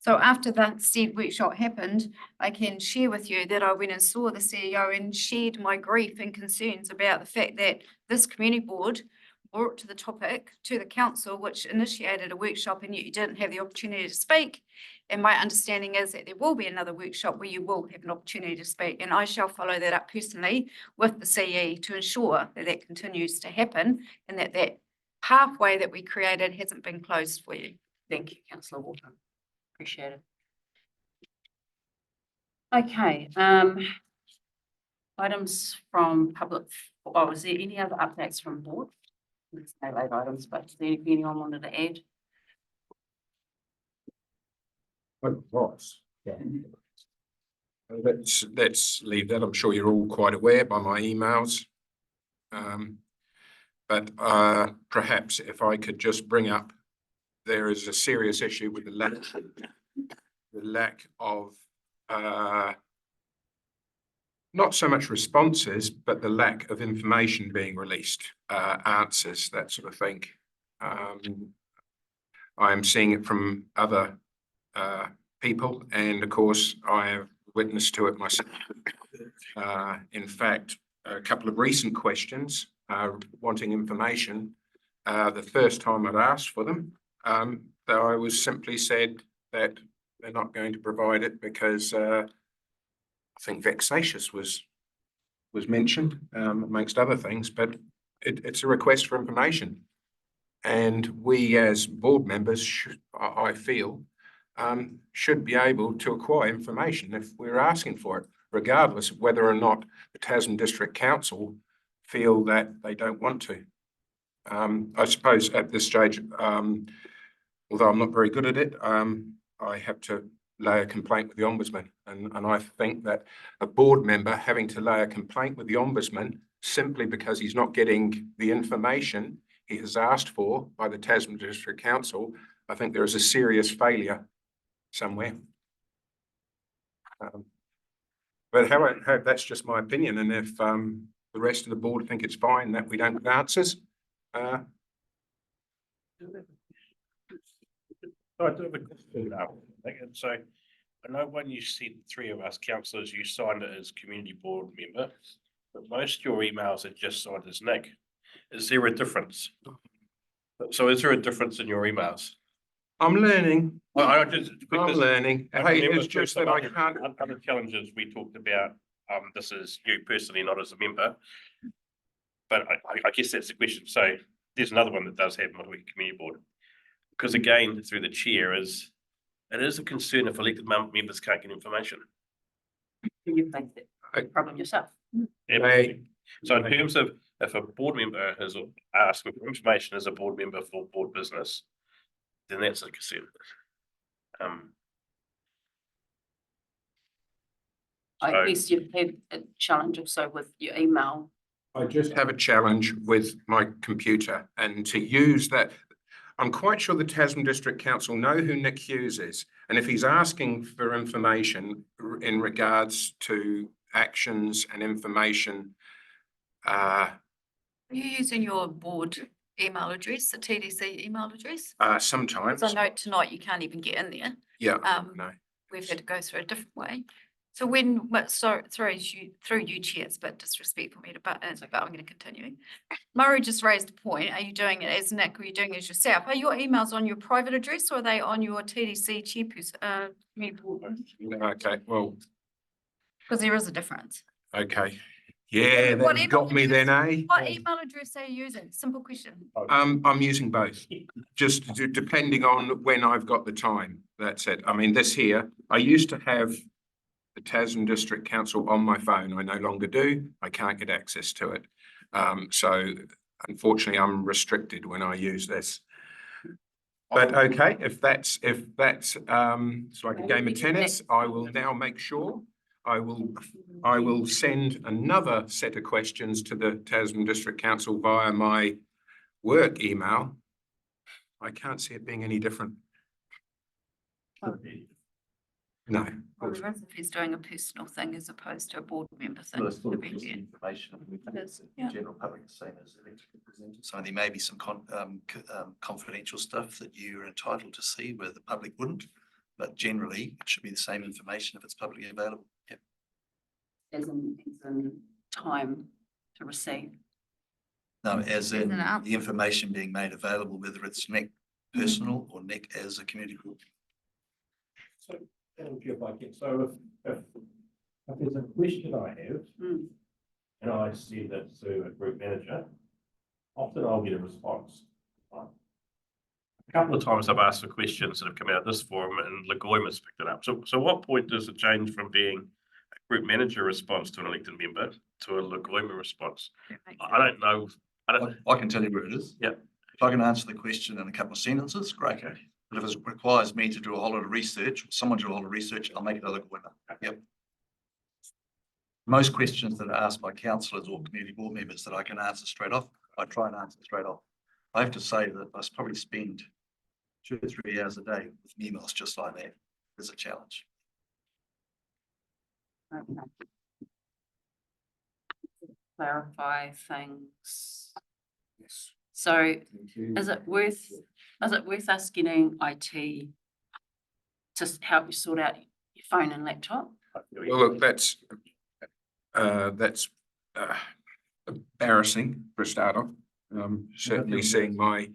So after that said workshop happened, I can share with you that I went and saw the CEO and shared my grief and concerns about the fact that this community board brought to the topic to the council, which initiated a workshop, and yet you didn't have the opportunity to speak. And my understanding is that there will be another workshop where you will have an opportunity to speak, and I shall follow that up personally with the CE to ensure that that continues to happen, and that that pathway that we created hasn't been closed for you. Thank you, councillor Walker. Appreciate it. Okay, items from public, oh, is there any other updates from board? There's no late items, but is there anyone wanted to add? Let's leave that. I'm sure you're all quite aware by my emails. But perhaps if I could just bring up, there is a serious issue with the lack of not so much responses, but the lack of information being released, answers, that sort of thing. I am seeing it from other people, and of course I have witnessed to it myself. In fact, a couple of recent questions, wanting information. The first time I'd asked for them, though I was simply said that they're not going to provide it because I think vexatious was mentioned, amongst other things, but it's a request for information. And we as board members should, I feel, should be able to acquire information if we're asking for it, regardless of whether or not the Tasman District Council feel that they don't want to. I suppose at this stage, although I'm not very good at it, I have to lay a complaint with the Ombudsman. And I think that a board member having to lay a complaint with the Ombudsman simply because he's not getting the information he has asked for by the Tasman District Council, I think there is a serious failure somewhere. But how that's just my opinion. And if the rest of the board think it's fine that we don't get answers, I do have a question now. And so I know when you sent 3 of us councillors, you signed it as community board member, but most of your emails are just signed as Nick. Is there a difference? So is there a difference in your emails? I'm learning. I'm learning. Hey, it's just that I can't. Other challenges we talked about, this is you personally, not as a member. But I guess that's the question. So there's another one that does have Motueka Community Board. Because again, through the chair it is a concern if elected members can't get information. You think that problem yourself? So in terms of if a board member has asked for information as a board member for board business, then that's a concern. I guess you've had a challenge also with your email. I just have a challenge with my computer, and to use that, I'm quite sure the Tasman District Council know who Nick Hughes is. And if he's asking for information in regards to actions and information. Are you using your board email address, the TDC email address? Sometimes. Because I know tonight you can't even get in there. Yeah, no. We've had to go through a different way. So when, but sorry, through you chair, it's a bit disrespectful for me to butt in, but I'm going to continue. Murray just raised a point. Are you doing it as Nick or are you doing it as yourself? Are your emails on your private address or are they on your TDC chairperson, community board? Okay, well. Because there is a difference. Okay. Yeah, What that got me then, eh? What email address are you using? Simple question. I'm using both, just depending on when I've got the time. That's it. I mean, this here, I used to have the Tasman District Council on my phone. I no longer do. I can't get access to it. So unfortunately, I'm restricted when I use this. But okay, if that's it's like a game of tennis, I will now make sure I will send another set of questions to the Tasman District Council via my work email. I can't see it being any different. No. Well, there is if he's doing a personal thing as opposed to a board member thing. Well, it's still to be just fair. information. It is, The yeah. general public is seen as elected representatives. So there may be some confidential stuff that you're entitled to see where the public wouldn't, but generally it should be the same information if it's publicly available. Yep. As in time to receive. No, as in Isn't it? the information being made available, whether it's Nick personal or Nick as a community group. So, if I get, so if there's a question I have, and I send it to a group manager, often I'll get a response. A couple of times I've asked for questions that have come out of this forum and Lagoima's picked it up. So what point does it change from being a group manager response to an elected member to a Lagoima response? I don't know. I can tell you where it is. Yeah. If I can answer the question in a couple of sentences, great. Okay. But if it requires me to do a whole lot of research, or someone to do a whole lot of research, I'll make it other winner. Yep. Most questions that are asked by councillors or community board members that I can answer straight off, I try and answer straight off. I have to say that I probably spend 2 or 3 hours a day with emails just like that. It's a challenge. Okay. Clarify things. Yes. So is it worth us getting IT to help you sort out your phone and laptop? Well, look, that's embarrassing for a start off. Certainly seeing my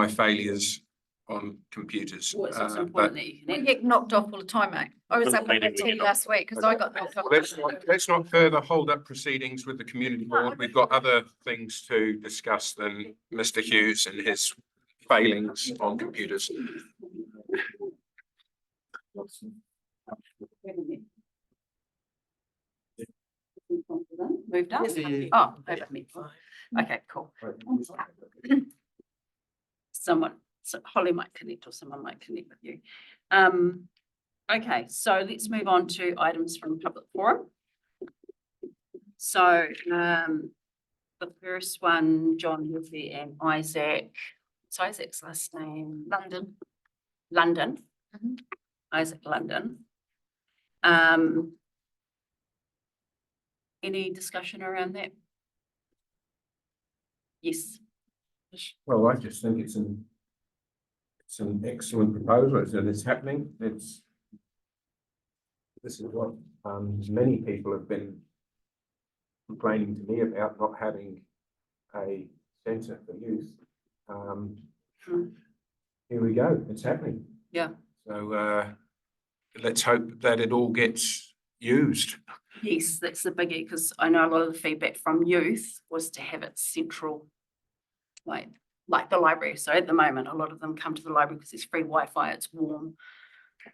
failures on computers. Well, it's also But important that you We can. get knocked off all the time, mate. I was up Meeting at we tea get last week because I got knocked off. let's not further hold up proceedings with the community board. We've got other things to discuss than Mr. Hughes and his failings on computers. Moved up? Yeah. Oh, over me. Okay, cool. Someone, so Holly might connect or someone might connect with you. Okay, so let's move on to items from public forum. So, the first one, John Murphy and Isaac, what's Isaac's last name? London. London. Mhm. Isaac London. Any discussion around that? Yes. Well, I just think it's an excellent proposal, and it's happening. This is what many people have been complaining to me about, not having a centre for youth. Here we go, it's happening. Yeah. So let's hope that it all gets used. Yes, that's the biggie, because I know a lot of the feedback from youth was to have it central, like the library. So at the moment, a lot of them come to the library because there's free Wi-Fi, it's warm.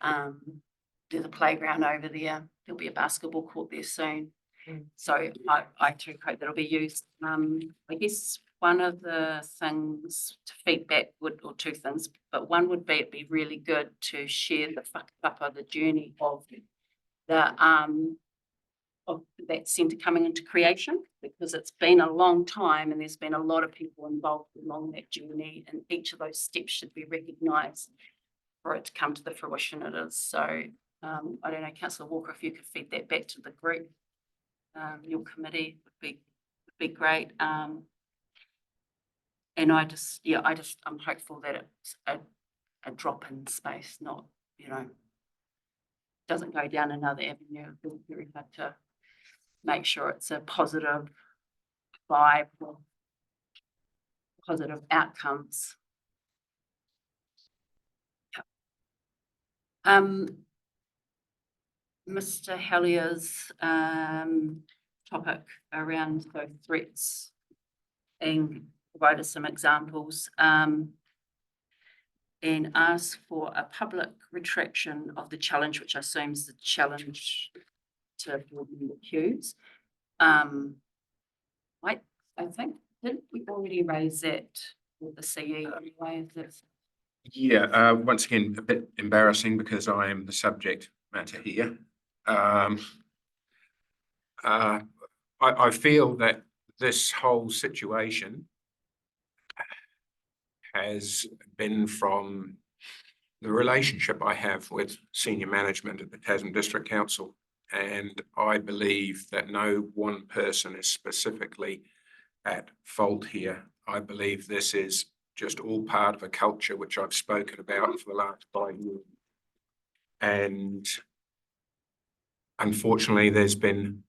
There's a playground over there. There'll be a basketball court there soon. So I too hope that'll be used. I guess one of the things to feedback would, or two things, but one would be, it'd be really good to share the whakapapa, the journey of that centre coming into creation, because it's been a long time and there's been a lot of people involved along that journey, and each of those steps should be recognised for it to come to the fruition it is. So I don't know, Councillor Walker, if you could feed that back to the group, your committee would be great. And I'm hopeful that it's a drop in space, not, doesn't go down another avenue. It's very hard to make sure it's a positive vibe or positive outcomes. Mr. Hellier's topic around those threats and provided some examples and asked for a public retraction of the challenge, which I assume is the challenge to board member Hughes. I think, didn't we already raise that with the CE anyway? Yeah, once again, a bit embarrassing because I am the subject matter here. I feel that this whole situation has been from the relationship I have with senior management at the Tasman District Council. And I believe that no one person is specifically at fault here. I believe this is just all part of a culture which I've spoken about for the last 5 years. And unfortunately, there's been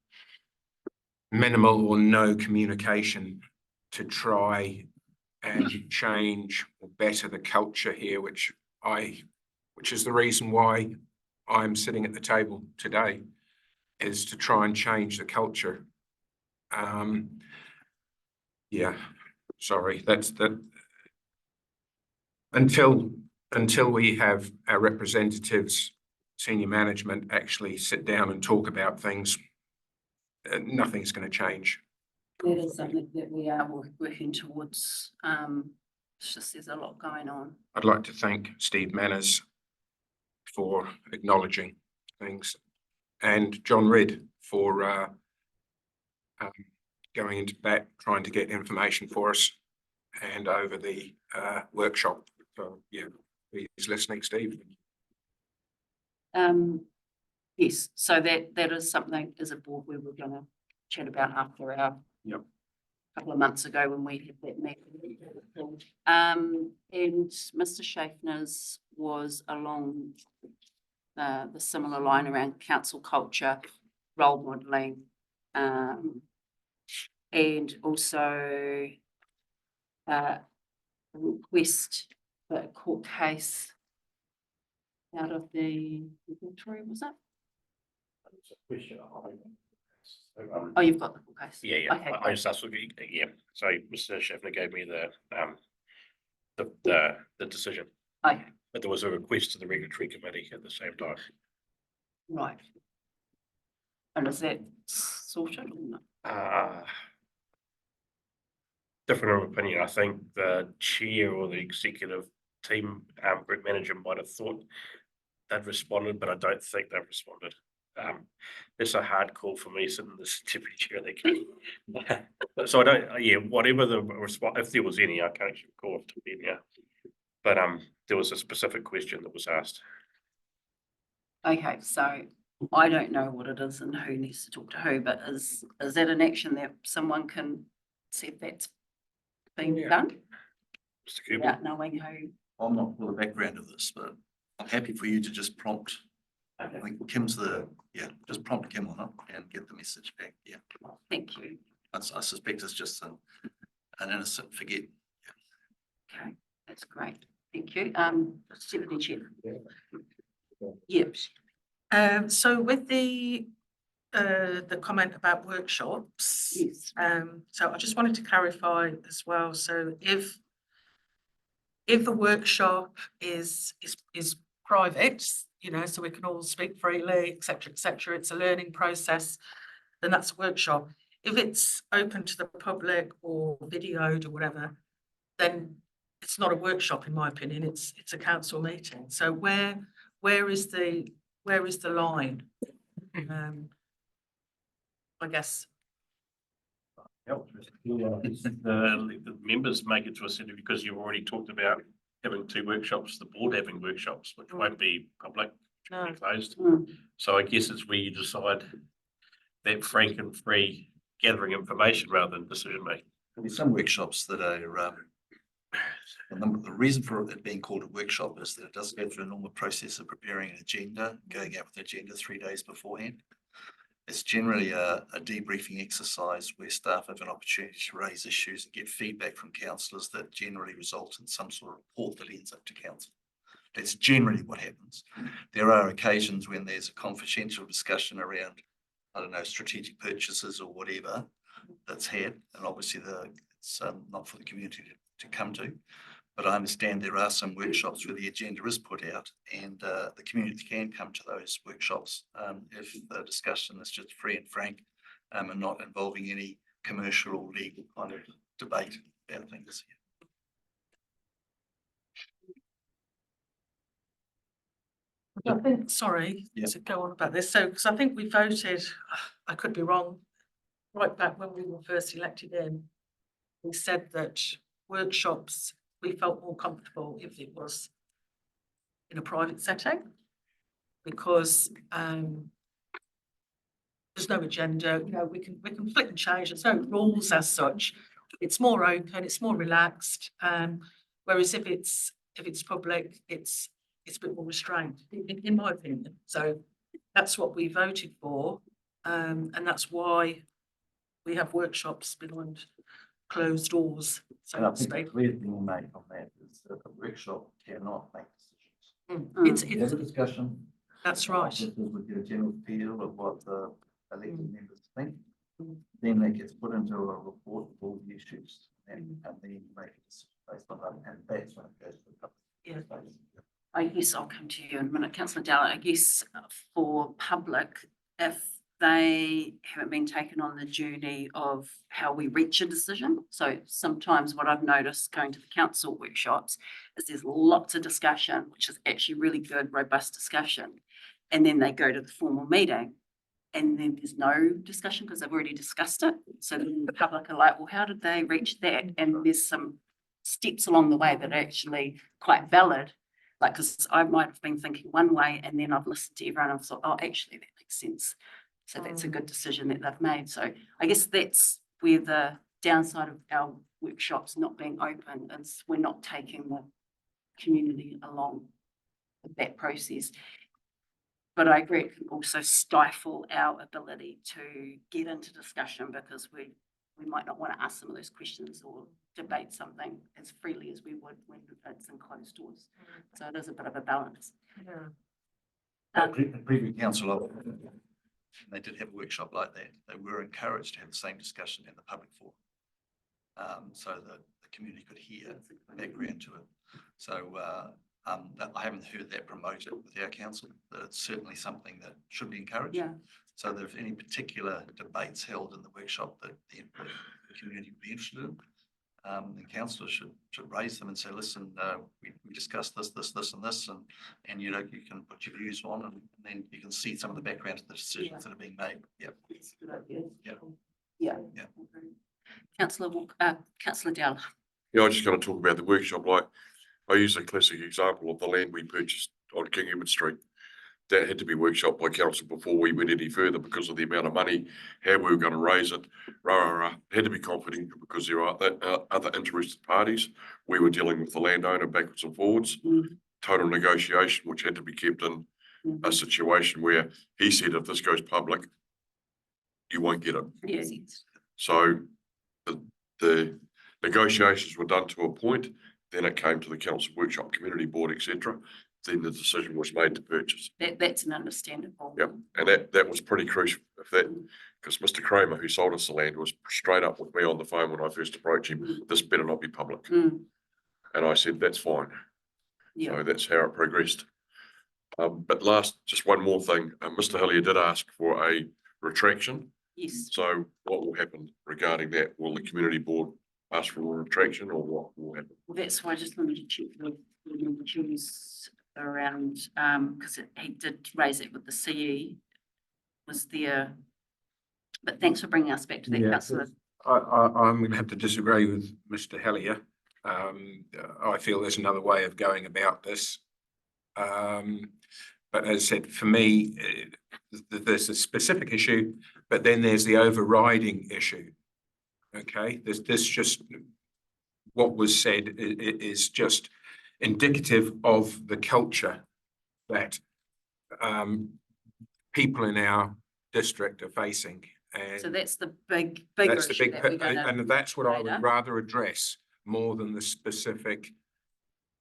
minimal or no communication to try and change or better the culture here, which is the reason why I'm sitting at the table today, is to try and change the culture. Yeah, sorry, that's the until we have our representatives, senior management actually sit down and talk about things, nothing's going to change. That is something that we are working towards. It's just there's a lot going on. I'd like to thank Steve Manners for acknowledging things, and John Ridd for going into bat, trying to get information for us, and over the workshop. So yeah, he's listening, Steve. Yes, so that is something as a board we were going to chat about after our couple of months ago when we had that meeting. And Mr. Schaffner's was along the similar line around council culture, role modelling, And also a request for a court case out of the Victoria, was it? Oh, you've got the court case. Yeah, Okay, I just asked, yeah, so Mr. Schaffner gave me the decision, okay, but there was a request to the regulatory committee at the same time. right. And is that sorted or not? Different of opinion. I think the chair or the executive team, group manager might have thought they'd responded, but I don't think they've responded. It's a hard call for me sitting as deputy chair of the committee. So I don't, yeah, whatever the response, if there was any, I can't actually recall off the top of my head now. But there was a specific question that was asked. Okay, so I don't know what it is and who needs to talk to who, but is that an action that someone can see if that's been done Mr. Cooper, without knowing who? I'm not for the background of this, but I'm happy for you to just prompt. I think Kim's just prompt Kim on it and get the message back. Yeah. Thank you. I suspect it's just an innocent forget. Okay, that's great. Thank you. Deputy Chair. Yep. So with the comment about workshops. Yes. So I just wanted to clarify as well. So if the workshop is private, you know, so we can all speak freely, etc., etc., it's a learning process, then that's a workshop. If it's open to the public or videoed or whatever, then it's not a workshop, in my opinion. It's a council meeting. So where is the line? I guess. The members make it to a centre because you've already talked about having 2 workshops, the board having workshops, which won't be public, which will be closed. So I guess it's where you decide that frank and free gathering information rather than decision making. There'll be some workshops that are, the reason for it being called a workshop is that it doesn't go through a normal process of preparing an agenda, going out with the agenda 3 days beforehand. It's generally a debriefing exercise where staff have an opportunity to raise issues and get feedback from councillors that generally result in some sort of report that ends up to council. That's generally what happens. There are occasions when there's a confidential discussion around, I don't know, strategic purchases or whatever that's had, and obviously it's not for the community to come to. But I understand there are some workshops where the agenda is put out and the community can come to those workshops if the discussion is just free and frank and not involving any commercial or legal kind of debate about things. I think, sorry to go on about this. So, because I think we voted, I could be wrong, right back when we were first elected in, we said that workshops, we felt more comfortable if it was in a private setting because there's no agenda, you know, we can flick and change. There's no rules as such. It's more open, it's more relaxed. Whereas if it's public, it's a bit more restrained, in my opinion. So that's what we voted for, and that's why we have workshops behind closed doors. So And I to think the speak. clear thing to make on that is that the workshop cannot make decisions. It's Have a discussion. that's right. We get a general feel of what the elected members think. Then that gets put into a report with all the issues and then you make a decision based on that. And that's when it goes to the public. I guess I'll come to you in a minute, Councillor Dallin. I guess for public, if they haven't been taken on the journey of how we reach a decision. So sometimes what I've noticed going to the council workshops is there's lots of discussion, which is actually really good, robust discussion. And then they go to the formal meeting and then there's no discussion because they've already discussed it. So then the public are like, well, how did they reach that? And there's some steps along the way that are actually quite valid. Like, because I might have been thinking one way and then I've listened to everyone and I've thought, oh, actually that makes sense. So that's a good decision that they've made. So I guess that's where the downside of our workshops not being open is we're not taking the community along with that process. But I agree it can also stifle our ability to get into discussion because we're we might not want to ask some of those questions or debate something as freely as we would when it's in closed doors. So it is a bit of a balance. Yeah. The previous council, they did have a workshop like that. They were encouraged to have the same discussion in the public forum. So that the community could hear the background to it. So that I haven't heard that promoted with our council, but it's certainly something that should be encouraged. Yeah. So that if any particular debates held in the workshop that the community would be interested in, the councillors should raise them and say, listen, we discussed this, and this, and you know, you can put your views on, and then you can see some of the background of the decisions that are being made. Yep. That's a good idea. Yeah. Yeah. Councillor Dowler. Yeah, I was just going to talk about the workshop. Like, I use a classic example of the land we purchased on King Edward Street. That had to be workshopped by council before we went any further because of the amount of money, how we were going to raise it. It had to be confidential because there are other interested parties. We were dealing with the landowner backwards and forwards. Total negotiation, which had to be kept in a situation where he said, if this goes public, you won't get it. Yes. So the negotiations were done to a point, then it came to the council workshop, community board, etc. Then the decision was made to purchase. That's an understandable. Yeah, and that was pretty crucial. Because Mr. Kramer, who sold us the land, was straight up with me on the phone when I first approached him. This better not be public. And I said, that's fine. Yeah. So that's how it progressed. But just one more thing. Mr. Hillier did ask for a retraction. Yes. So what will happen regarding that? Will the community board ask for a retraction, or what will happen? Well, that's why I just wanted to check with Julie's around, because he did raise it with the CE. Was there, but thanks for bringing us back to that, councillor. I'm going to have to disagree with Mr. Hellier. I feel there's another way of going about this. But as I said, for me, there's a specific issue, but then there's the overriding issue. Okay, this just what was said is just indicative of the culture that people in our district are facing. And So that's the bigger that's the issue big, that we're gonna and that's what I later. would rather address more than the specific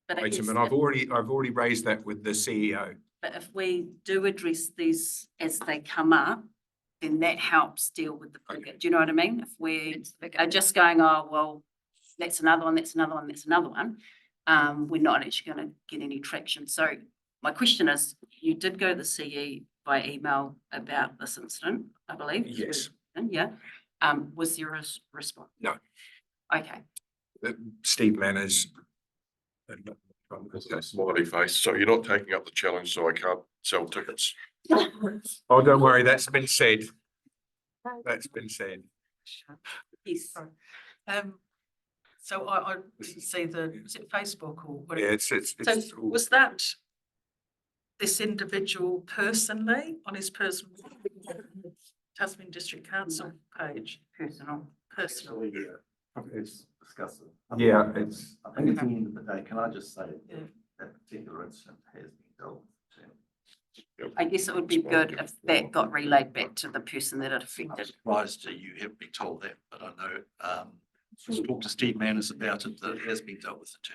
But I item. guess And I've already raised that with the CEO. But if we do address these as they come up, then that helps deal with the bigger. Do you know what I mean? If we are just going, oh, well, that's another one, that's another one, that's another one, we're not actually going to get any traction. So my question is, you did go to the CE by email about this incident, I believe. Yes. Yeah. Was there a response? No. Okay. Steve Manners. It's a smiley face. So you're not taking up the challenge, so I can't sell tickets. Oh, don't worry, that's been said. That's been said. Yes. So I didn't see was it Facebook or whatever? Yeah, it's So was that this individual personally on his personal Tasman District Council page? Personal. It's discussed. Yeah, it's. I think at the end of the day, can I just say Yeah. that particular incident has been dealt with. I guess it would be good if that got relayed back to the person that it I'm affected. surprised you have been told that, but I know, talk to Steve Manners about it, that it has been dealt with too.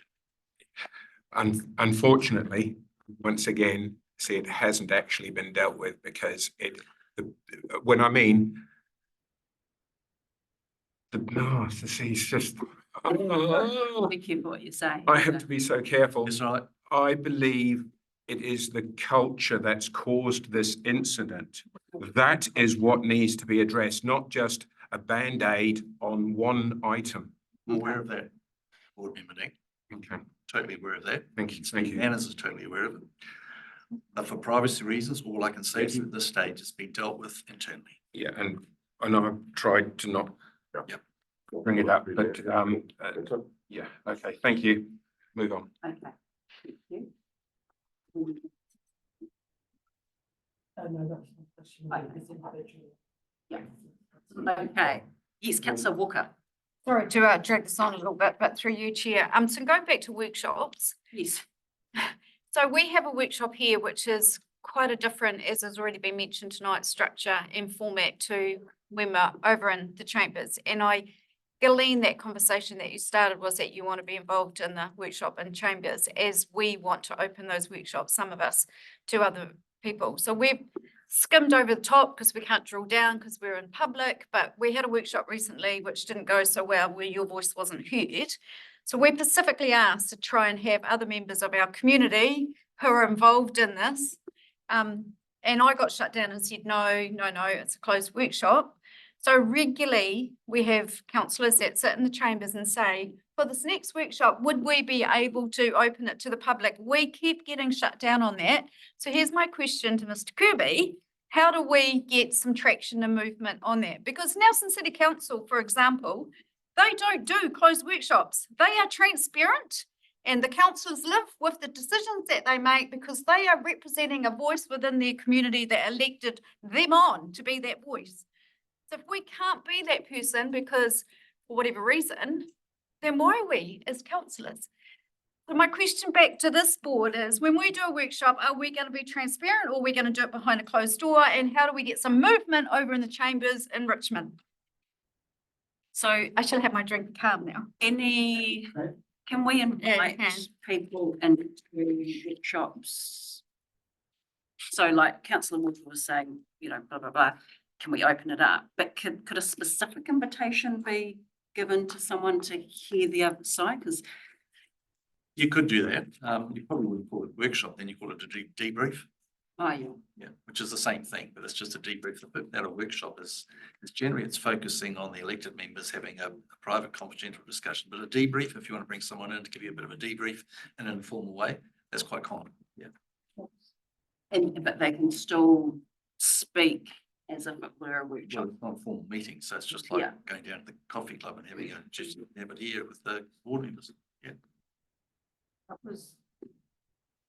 Unfortunately, once again, see, it hasn't actually been dealt with because when I mean it's just. Be careful what you say. I have to be so careful. That's right. I believe it is the culture that's caused this incident. That is what needs to be addressed, not just a Band-Aid on one item. I'm aware of that, board member Nick. Okay, Totally aware of that. thank you, thank you. Manners is totally aware of it. But for privacy reasons, all I can say to you at this stage has been dealt with internally. Yeah, and I've tried to not Yep. bring it up, but yeah, okay, thank you. Move on. Okay. Thank you. No, that's not a question. It's individual. Yeah. Okay. Yes, councillor Walker. Sorry to drag this on a little bit, but through you, Chair. So going back to workshops. Yes. So we have a workshop here, which is quite a different, as has already been mentioned tonight, structure and format to when we're over in the chambers. And I glean that conversation that you started was that you want to be involved in the workshop in chambers, as we want to open those workshops, some of us, to other people. So we've skimmed over the top because we can't drill down because we're in public, but we had a workshop recently which didn't go so well, where your voice wasn't heard. So we specifically asked to try and have other members of our community who are involved in this. And I got shut down and said, no, it's a closed workshop. So regularly we have councillors that sit in the chambers and say, for this next workshop, would we be able to open it to the public? We keep getting shut down on that. So here's my question to Mr. Kirby. How do we get some traction and movement on that? Because Nelson City Council, for example, they don't do closed workshops. They are transparent, and the councillors live with the decisions that they make because they are representing a voice within their community that elected them on to be that voice. So if we can't be that person because for whatever reason, then why are we as councillors? So my question back to this board is, when we do a workshop, are we going to be transparent, or are we going to do it behind a closed door? And how do we get some movement over in the chambers in Richmond? So I shall have my drink calm now. can we invite can. people into workshops? So like Councillor Wood was saying, you know, blah, blah, blah, can we open it up? But could a specific invitation be given to someone to hear the other side? Because You could do that. You probably wouldn't call it workshop, then you call it a debrief. oh, yeah. Yeah, which is the same thing, but it's just a debrief. The purpose of a workshop is generally it's focusing on the elected members having a private confidential discussion. But a debrief, if you want to bring someone in to give you a bit of a debrief in an informal way, that's quite common. Yeah. But they can still speak as if it were a Well, workshop. it's not a formal meeting, so it's just like Yeah. going down to the coffee club and having just have it here with the board members. Yeah. That was,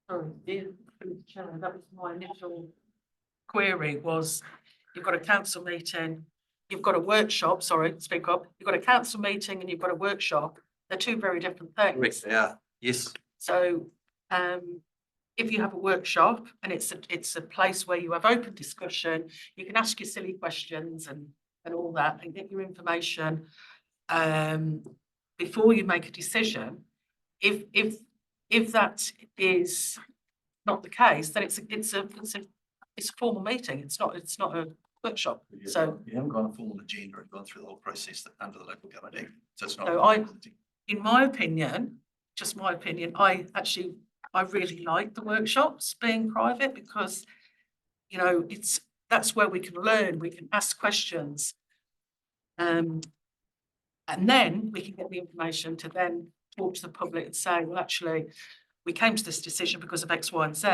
sorry, Mr. Chairman, that was my initial query was, you've got a council meeting, you've got a workshop, sorry, speak up, you've got a council meeting and you've got a workshop. They're two very different things. Yeah. Yes. So, if you have a workshop and it's a place where you have open discussion, you can ask your silly questions and all that and get your information before you make a decision. If that is not the case, then it's a formal meeting. It's not a workshop. So you haven't gone a formal agenda and gone through the whole process that under the Local Government Act. So it's not. So in my opinion, just my opinion, I really like the workshops being private because, you know, that's where we can learn, we can ask questions. And then we can get the information to then talk to the public and say, well, actually, we came to this decision because of X, Y, and Z.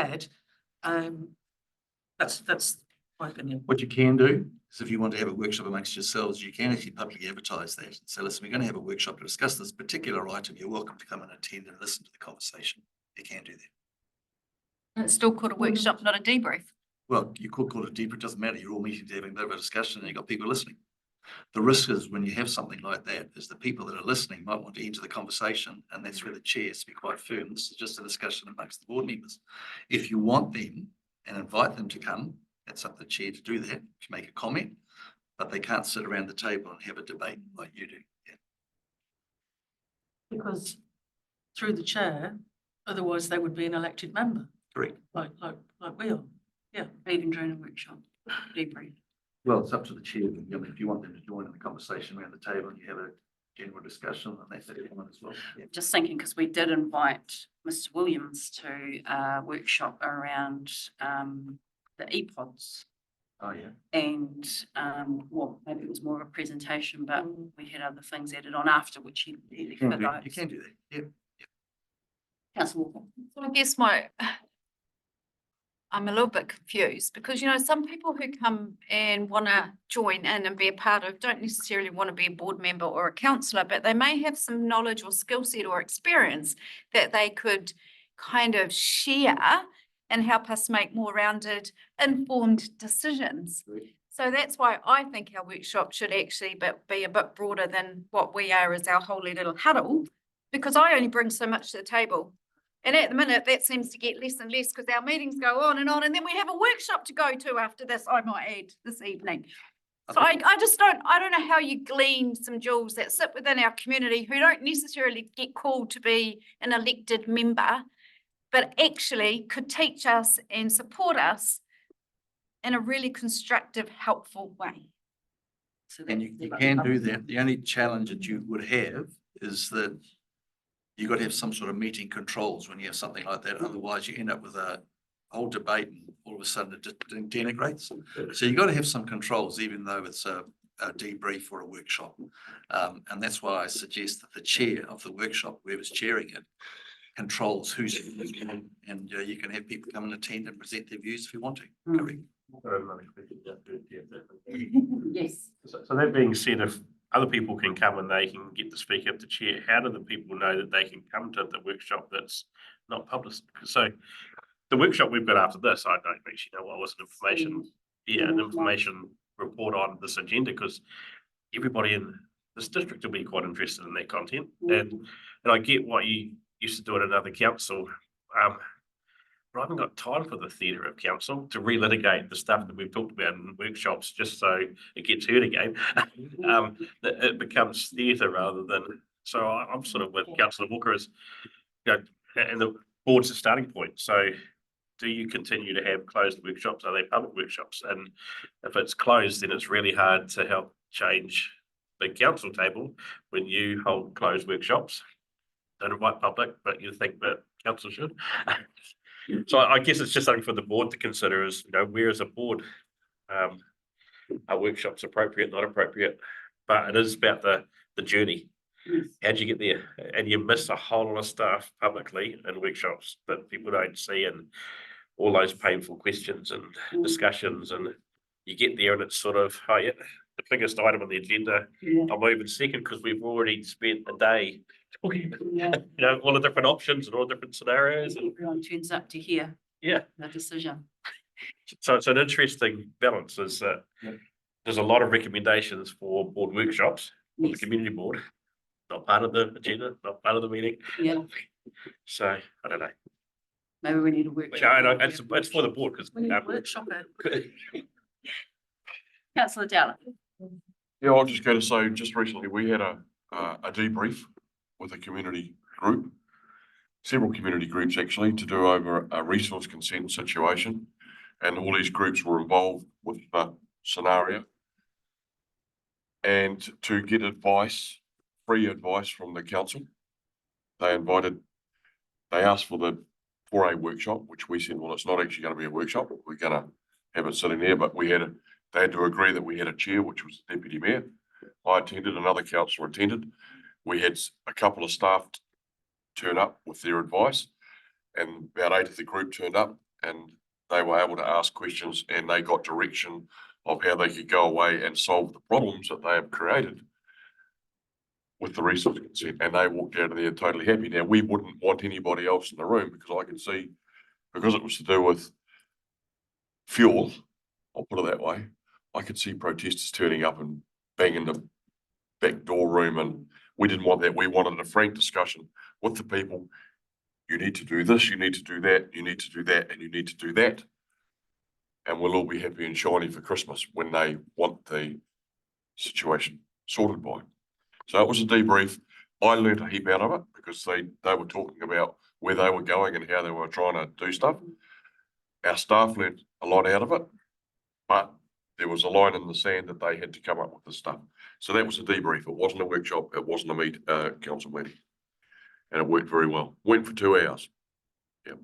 That's my opinion. What you can do is if you want to have a workshop amongst yourselves, you can actually publicly advertise that. So listen, we're going to have a workshop to discuss this particular item. You're welcome to come and attend and listen to the conversation. You can do that. And it's still called a workshop, not a debrief. Well, you could call it deeper, it doesn't matter. You're all meeting to having a bit of a discussion and you've got people listening. The risk is when you have something like that is the people that are listening might want to enter the conversation, and that's where the chair has to be quite firm. This is just a discussion amongst the board members. If you want them and invite them to come, that's up to the chair to do that, to make a comment, but they can't sit around the table and have a debate like you do. Yeah. Because through the chair, otherwise they would be an elected member. Correct. Like we are. Yeah. Even during a workshop, debrief. Well, it's up to the chair. I mean, if you want them to join in the conversation around the table and you have a general discussion, then that's everyone as well. Yeah. Just thinking, because we did invite Mr. Williams to a workshop around the e-pods. Oh, yeah. And well, maybe it was more of a presentation, but we had other things added on after, which he You can do that. Yeah. Councillor Walker. So I guess I'm a little bit confused because, you know, some people who come and want to join in and be a part of don't necessarily want to be a board member or a councillor, but they may have some knowledge or skill set or experience that they could kind of share and help us make more rounded, informed decisions. So that's why I think our workshop should actually be a bit broader than what we are as our holy little huddle, because I only bring so much to the table. And at the minute, that seems to get less and less because our meetings go on, and then we have a workshop to go to after this, I might add, this evening. So I don't know how you glean some jewels that sit within our community who don't necessarily get called to be an elected member, but actually could teach us and support us in a really constructive, helpful way. So And you can do that. The only challenge that you would have is that you've got to have some sort of meeting controls when you have something like that. Otherwise, you end up with a whole debate and all of a sudden it just denigrates. So you've got to have some controls, even though it's a debrief or a workshop. And that's why I suggest that the chair of the workshop, whoever's chairing it, controls who's and you can have people come and attend and present their views if you want to. Correct. Yes. So that being said, if other people can come and they can get to speak up to chair, how do the people know that they can come to the workshop that's not published? So the workshop we've got after this, I don't actually know what was an information, an information report on this agenda, because everybody in this district will be quite interested in that content. And I get what you used to do at another council. But I haven't got time for the theatre of council to relitigate the stuff that we've talked about in workshops just so it gets heard again. It becomes theatre rather than, so I'm sort of with Councillor Walker as, and the board's a starting point. So do you continue to have closed workshops? Are they public workshops? And if it's closed, then it's really hard to help change the council table when you hold closed workshops. Don't invite public, but you think that council should. So I guess it's just something for the board to consider is, where as a board, are workshops appropriate, not appropriate? But it is about the journey. How'd you get there? And you miss a whole lot of stuff publicly in workshops that people don't see, and all those painful questions and discussions, and you get there and it's sort of, the biggest item on the agenda, I'm moving second because we've already spent a day talking, all the different options and all the different scenarios. And everyone turns up to hear the decision. So it's an interesting balance. Is that there's a lot of recommendations for board workshops on the community board, not part of the agenda, not part of the meeting. Yeah. So I don't know. Maybe we need a workshop. No, it's for the board because we need a workshop. Councillor Dowler. Yeah, I was just going to say, just recently we had a debrief with a community group, several community groups actually, to do over a resource consent situation. And all these groups were involved with the scenario. And to get advice, free advice from the council, they asked for a workshop, which we said, well, it's not actually going to be a workshop. We're going to have it sitting there, but they had to agree that we had a chair, which was the deputy mayor. I attended, another councillor attended. We had a couple of staff turn up with their advice, and about 8 of the group turned up, and they were able to ask questions, and they got direction of how they could go away and solve the problems that they have created with the resource consent, and they walked out of there totally happy. Now, we wouldn't want anybody else in the room because I can see, because it was to do with fuel, I'll put it that way, I could see protesters turning up and banging the back door room, and we didn't want that. We wanted a frank discussion with the people. You need to do this, you need to do that, you need to do that, and you need to do that. And we'll all be happy and shiny for Christmas when they want the situation sorted by. So it was a debrief. I learned a heap out of it because they were talking about where they were going and how they were trying to do stuff. Our staff learned a lot out of it, but there was a line in the sand that they had to come up with the stuff. So that was a debrief. It wasn't a workshop. It wasn't a council meeting. And it worked very well. Went for 2 hours. Yeah.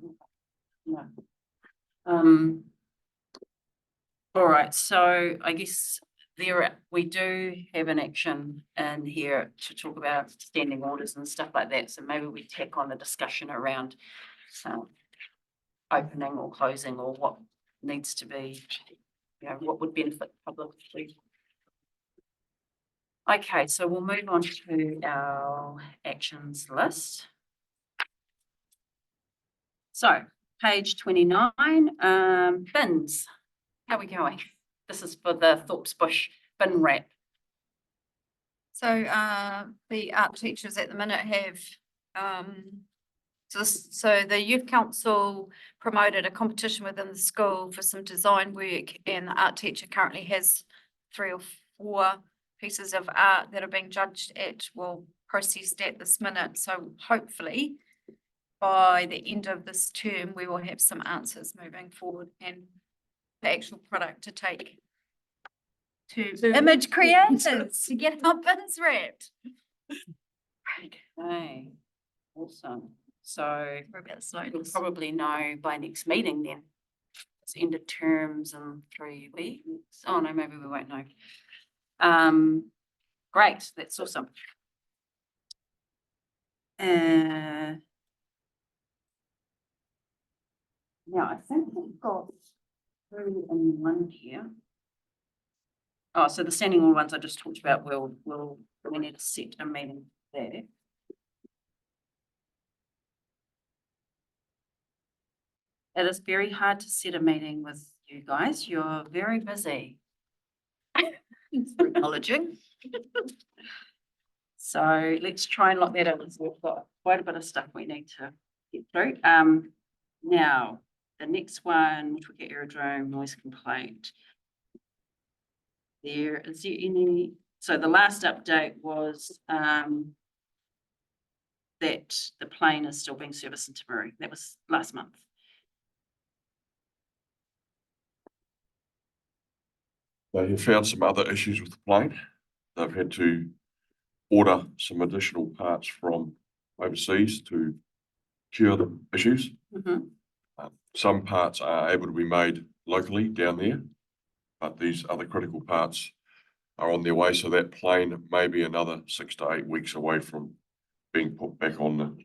No. All right, so I guess we do have an action in here to talk about standing orders and stuff like that. So maybe we tack on a discussion around opening or closing, or what needs to be, what would benefit publicly. Okay, so we'll move on to our actions list. So page 29, bins. How are we going? This is for the Thorpes Bush bin wrap. So the art teachers at the minute have So the youth council promoted a competition within the school for some design work, and the art teacher currently has 3 or 4 pieces of art that are being judged at, well, processed at this minute. So hopefully by the end of this term, we will have some answers moving forward and the actual product to take to image creators to get our bins wrapped. Okay, awesome. So We're about we'll slowness. probably know by next meeting then. It's end of terms in 3 weeks. Oh, no, maybe we won't know. Great, that's awesome. Now, I think we've got 3 in 1 here. Oh, so the standing order ones I just talked about, we need to set a meeting there. It is very hard to set a meeting with you guys. You're very busy. Acknowledging. So let's try and lock that in, because we've got quite a bit of stuff we need to get through. Now, the next one, Motueka aerodrome noise complaint. Is there any, so the last update was that the plane is still being serviced in Timaru. That was last month. They have found some other issues with the plane. They've had to order some additional parts from overseas to cure the issues. Mhm. Some parts are able to be made locally down there, but these other critical parts are on their way, so that plane may be another 6 to 8 weeks away from being put back on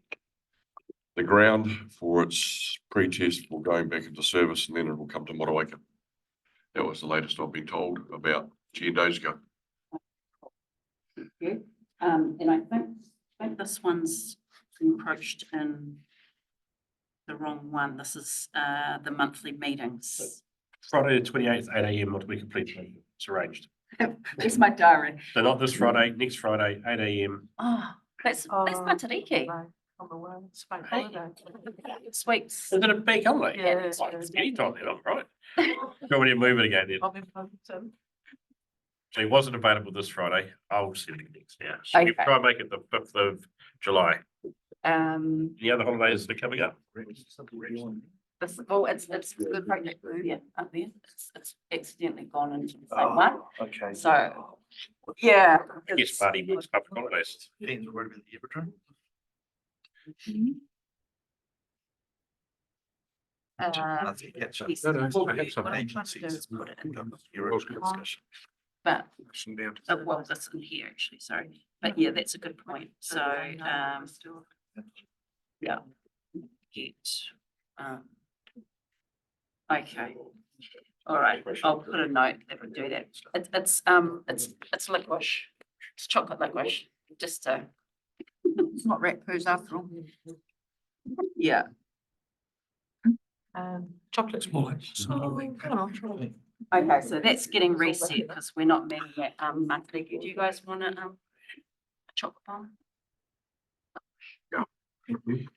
the ground for its pre-test for going back into service, and then it will come to Motueka. That was the latest I've been told about 10 days ago. Thank you. And I think this one's encroached in the wrong one. This is the monthly meetings. Friday the 28th, 8 AM, what we complete, it's arranged. Where's my diary? So not this Friday, next Friday, 8 AM. Oh, that's Matariki. On the way, it's bank Hey. holiday. Sweets. Is it a big holiday? Yeah, it's Oh, it's anytime then, all right. Go when you move it again then. I'm in Folkestone. So he wasn't available this Friday. I'll send it next now. So we Okay. try and make it the 5th of July. Um, Any other holidays that are coming up? this, oh, it's good project, yeah, up there. It's accidentally gone into the same one. Okay. So, yeah. Yes, party books, public holidays. Ian's worried about the aerodrome. I think that's a- yes, No, no, what I have some I'm trying to do is put it in, but, well, that's in here actually, sorry. But yeah, that's a good point. So, yeah. Get, okay. All right, I'll put a note that we do that. It's licorice. It's chocolate licorice, just to, It's not rat poos after all. yeah. Chocolate's more. Okay, so that's getting reset because we're not meeting that monthly. Do you guys want a chocolate bar?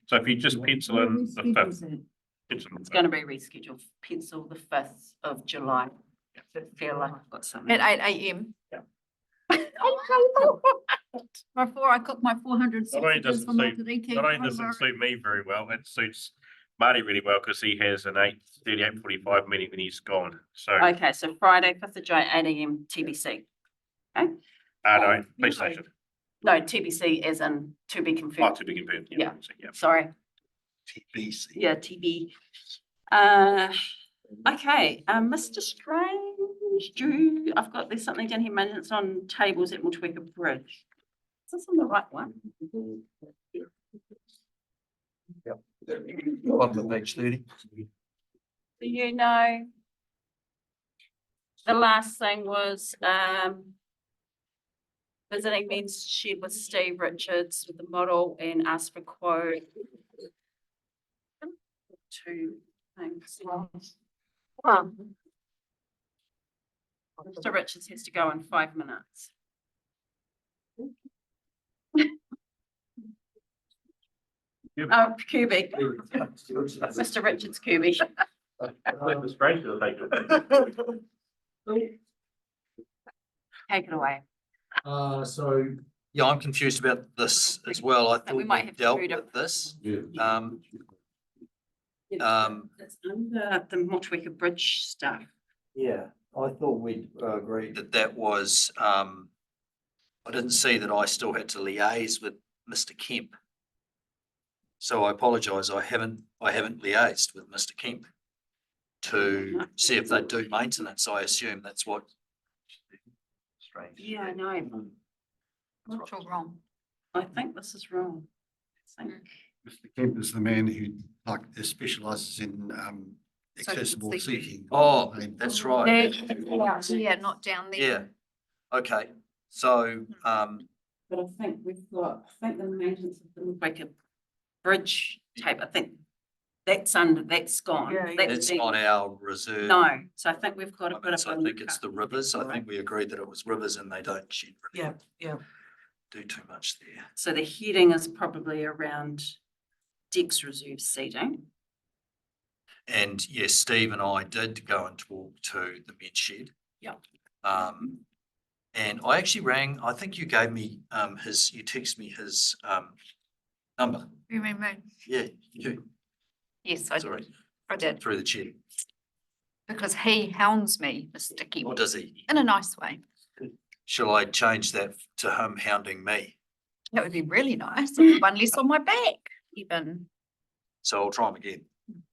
So if you just pencil in the 5th. It's going to be rescheduled. Pencil the 5th of July. I feel like I've got something. At 8 AM. Yeah. Before I cook my 400 Not only does sausages it for suit, Matariki. not only does it suit me very well, it suits Marty really well because he has an 8:30, 8:45 meeting when he's gone. So, Okay, so Friday, 5th of July, 8 AM TBC. Okay, no, police station. no, TBC as in to be Oh, confirmed. to be confirmed. Yeah. So, yeah. Sorry, TBC. yeah, TB. Okay, Mr. Strange, I've got, there's something down here, maintenance on tables at Motueka Bridge. Is this on the right one? On to page 30. Do you know? The last thing was, visiting means shared with Steve Richards with the model and asked for quote. 2 things. Mr. Richards has to go in 5 minutes. Cubic, Mr. Richards Cubic. It's great that they Take it away. So, yeah, I'm confused about this as well. I We thought might we have dealt two with this. It's under the Motueka Bridge stuff. Yeah, I thought we agreed that that was, I didn't see that I still had to liaise with Mr. Kemp. So I apologise, I haven't liaised with Mr. Kemp to see if they do maintenance. I assume that's what. Strange. Yeah, I know. Not sure wrong. I think this is wrong. I think. Mr. Kemp is the man who specialises in accessible seating. seating. Oh, that's right. Yeah, not down there. Yeah. Okay, so, But I think I think the maintenance of the Motueka Bridge tape, I think that's gone. Yeah, yeah. it's been- not our reserve. No, so I think we've got a bit of. So I think it's the rivers. I think we agreed that it was rivers and they don't generally Yeah. do too much there. So the heading is probably around Dex reserve seating. And yes, Steve and I did go and talk to the med shed. Yeah. And I actually rang, I think you gave me you texted me his number. You mean me? Yeah, you, Yes, I sorry, did. I did, through the chair. because he hounds me, Mr. Or Kemp, does he? in a nice way. Shall I change that to him hounding me? That would be really nice. One less on my back, even. So I'll try him again.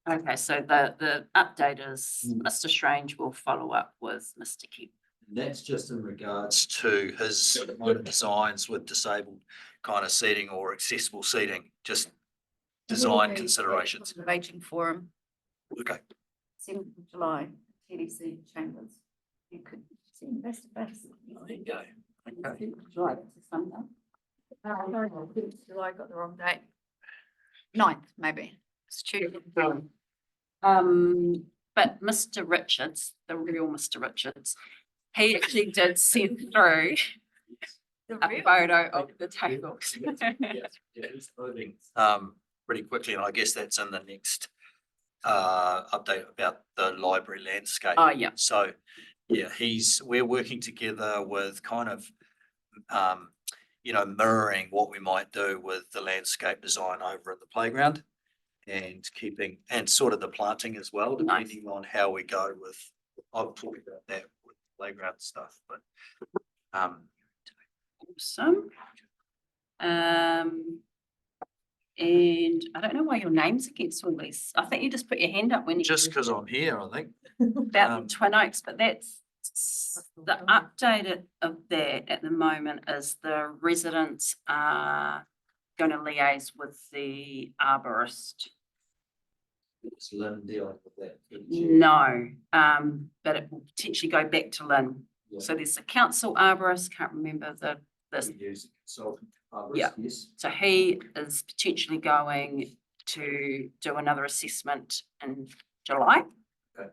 Okay, so the update is Mr. Strange will follow up with Mr. Kemp. And that's just in regards to his designs with disabled kind of seating or accessible seating, just design considerations. Of Aging Forum, Okay, 7th of July, TDC Chambers. You could see him face to face. there you go. Okay. Right, it's a Sunday. Sorry, 7th of July, got the wrong date. 9th, maybe. It's Tuesday. But Mr. Richards, the real Mr. Richards, he actually did send through The a real- photo of the tables. Pretty quickly, and I guess that's in the next update about the library landscape. Oh, yeah. So, yeah, we're working together with kind of, mirroring what we might do with the landscape design over at the playground. And and sort of the planting as well, Nice. depending on how we go with, I'll talk about that with playground stuff, but, Awesome. And I don't know why your name's against all these. I think you just put your hand up when you. just because I'm here, I think. About the Twin Oaks, but that's the update of that at the moment is the residents are going to liaise with the arborist. It's Lynn dealing with that. No, but it will potentially go back to Lynn. Yeah. So there's a council arborist, can't remember this. We use a consultant. Yeah. Yes. So he is potentially going to do another assessment in July. Okay.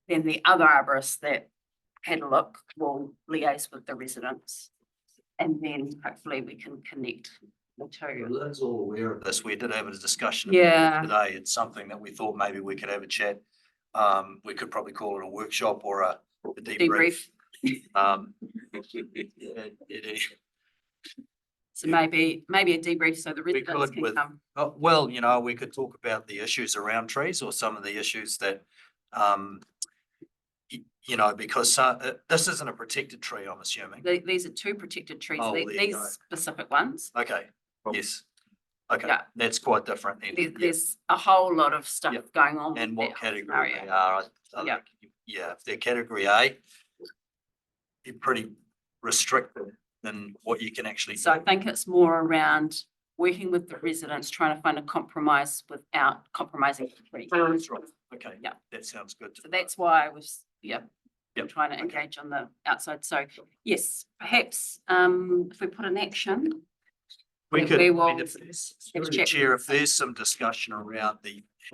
Then the other arborist that had a look will liaise with the residents. And then hopefully we can connect the two. Lynn's all aware of this. We did have a discussion. Yeah. Today. It's something that we thought maybe we could have a chat. We could probably call it a workshop or a debrief. Yeah, So maybe a debrief so the residents could can with- come. well, we could talk about the issues around trees or some of the issues that, because this isn't a protected tree, I'm assuming. These are two protected trees, Oh, there you these go. specific ones. Okay, yes. Okay, Yeah. that's quite different then. Yeah. There's a whole lot of stuff Yep. going on. And with what that whole category they scenario. are. Yeah. Yeah, if they're category A, you're pretty restricted in what you can actually So I do. think it's more around working with the residents, trying to find a compromise without compromising the tree. That's right. Okay. Yeah. That sounds good. So that's why I was, Yep. trying to engage on the outside. So yes, perhaps if we put an action. We we could, will I mean, if have a through the chat. chair, if there's some discussion around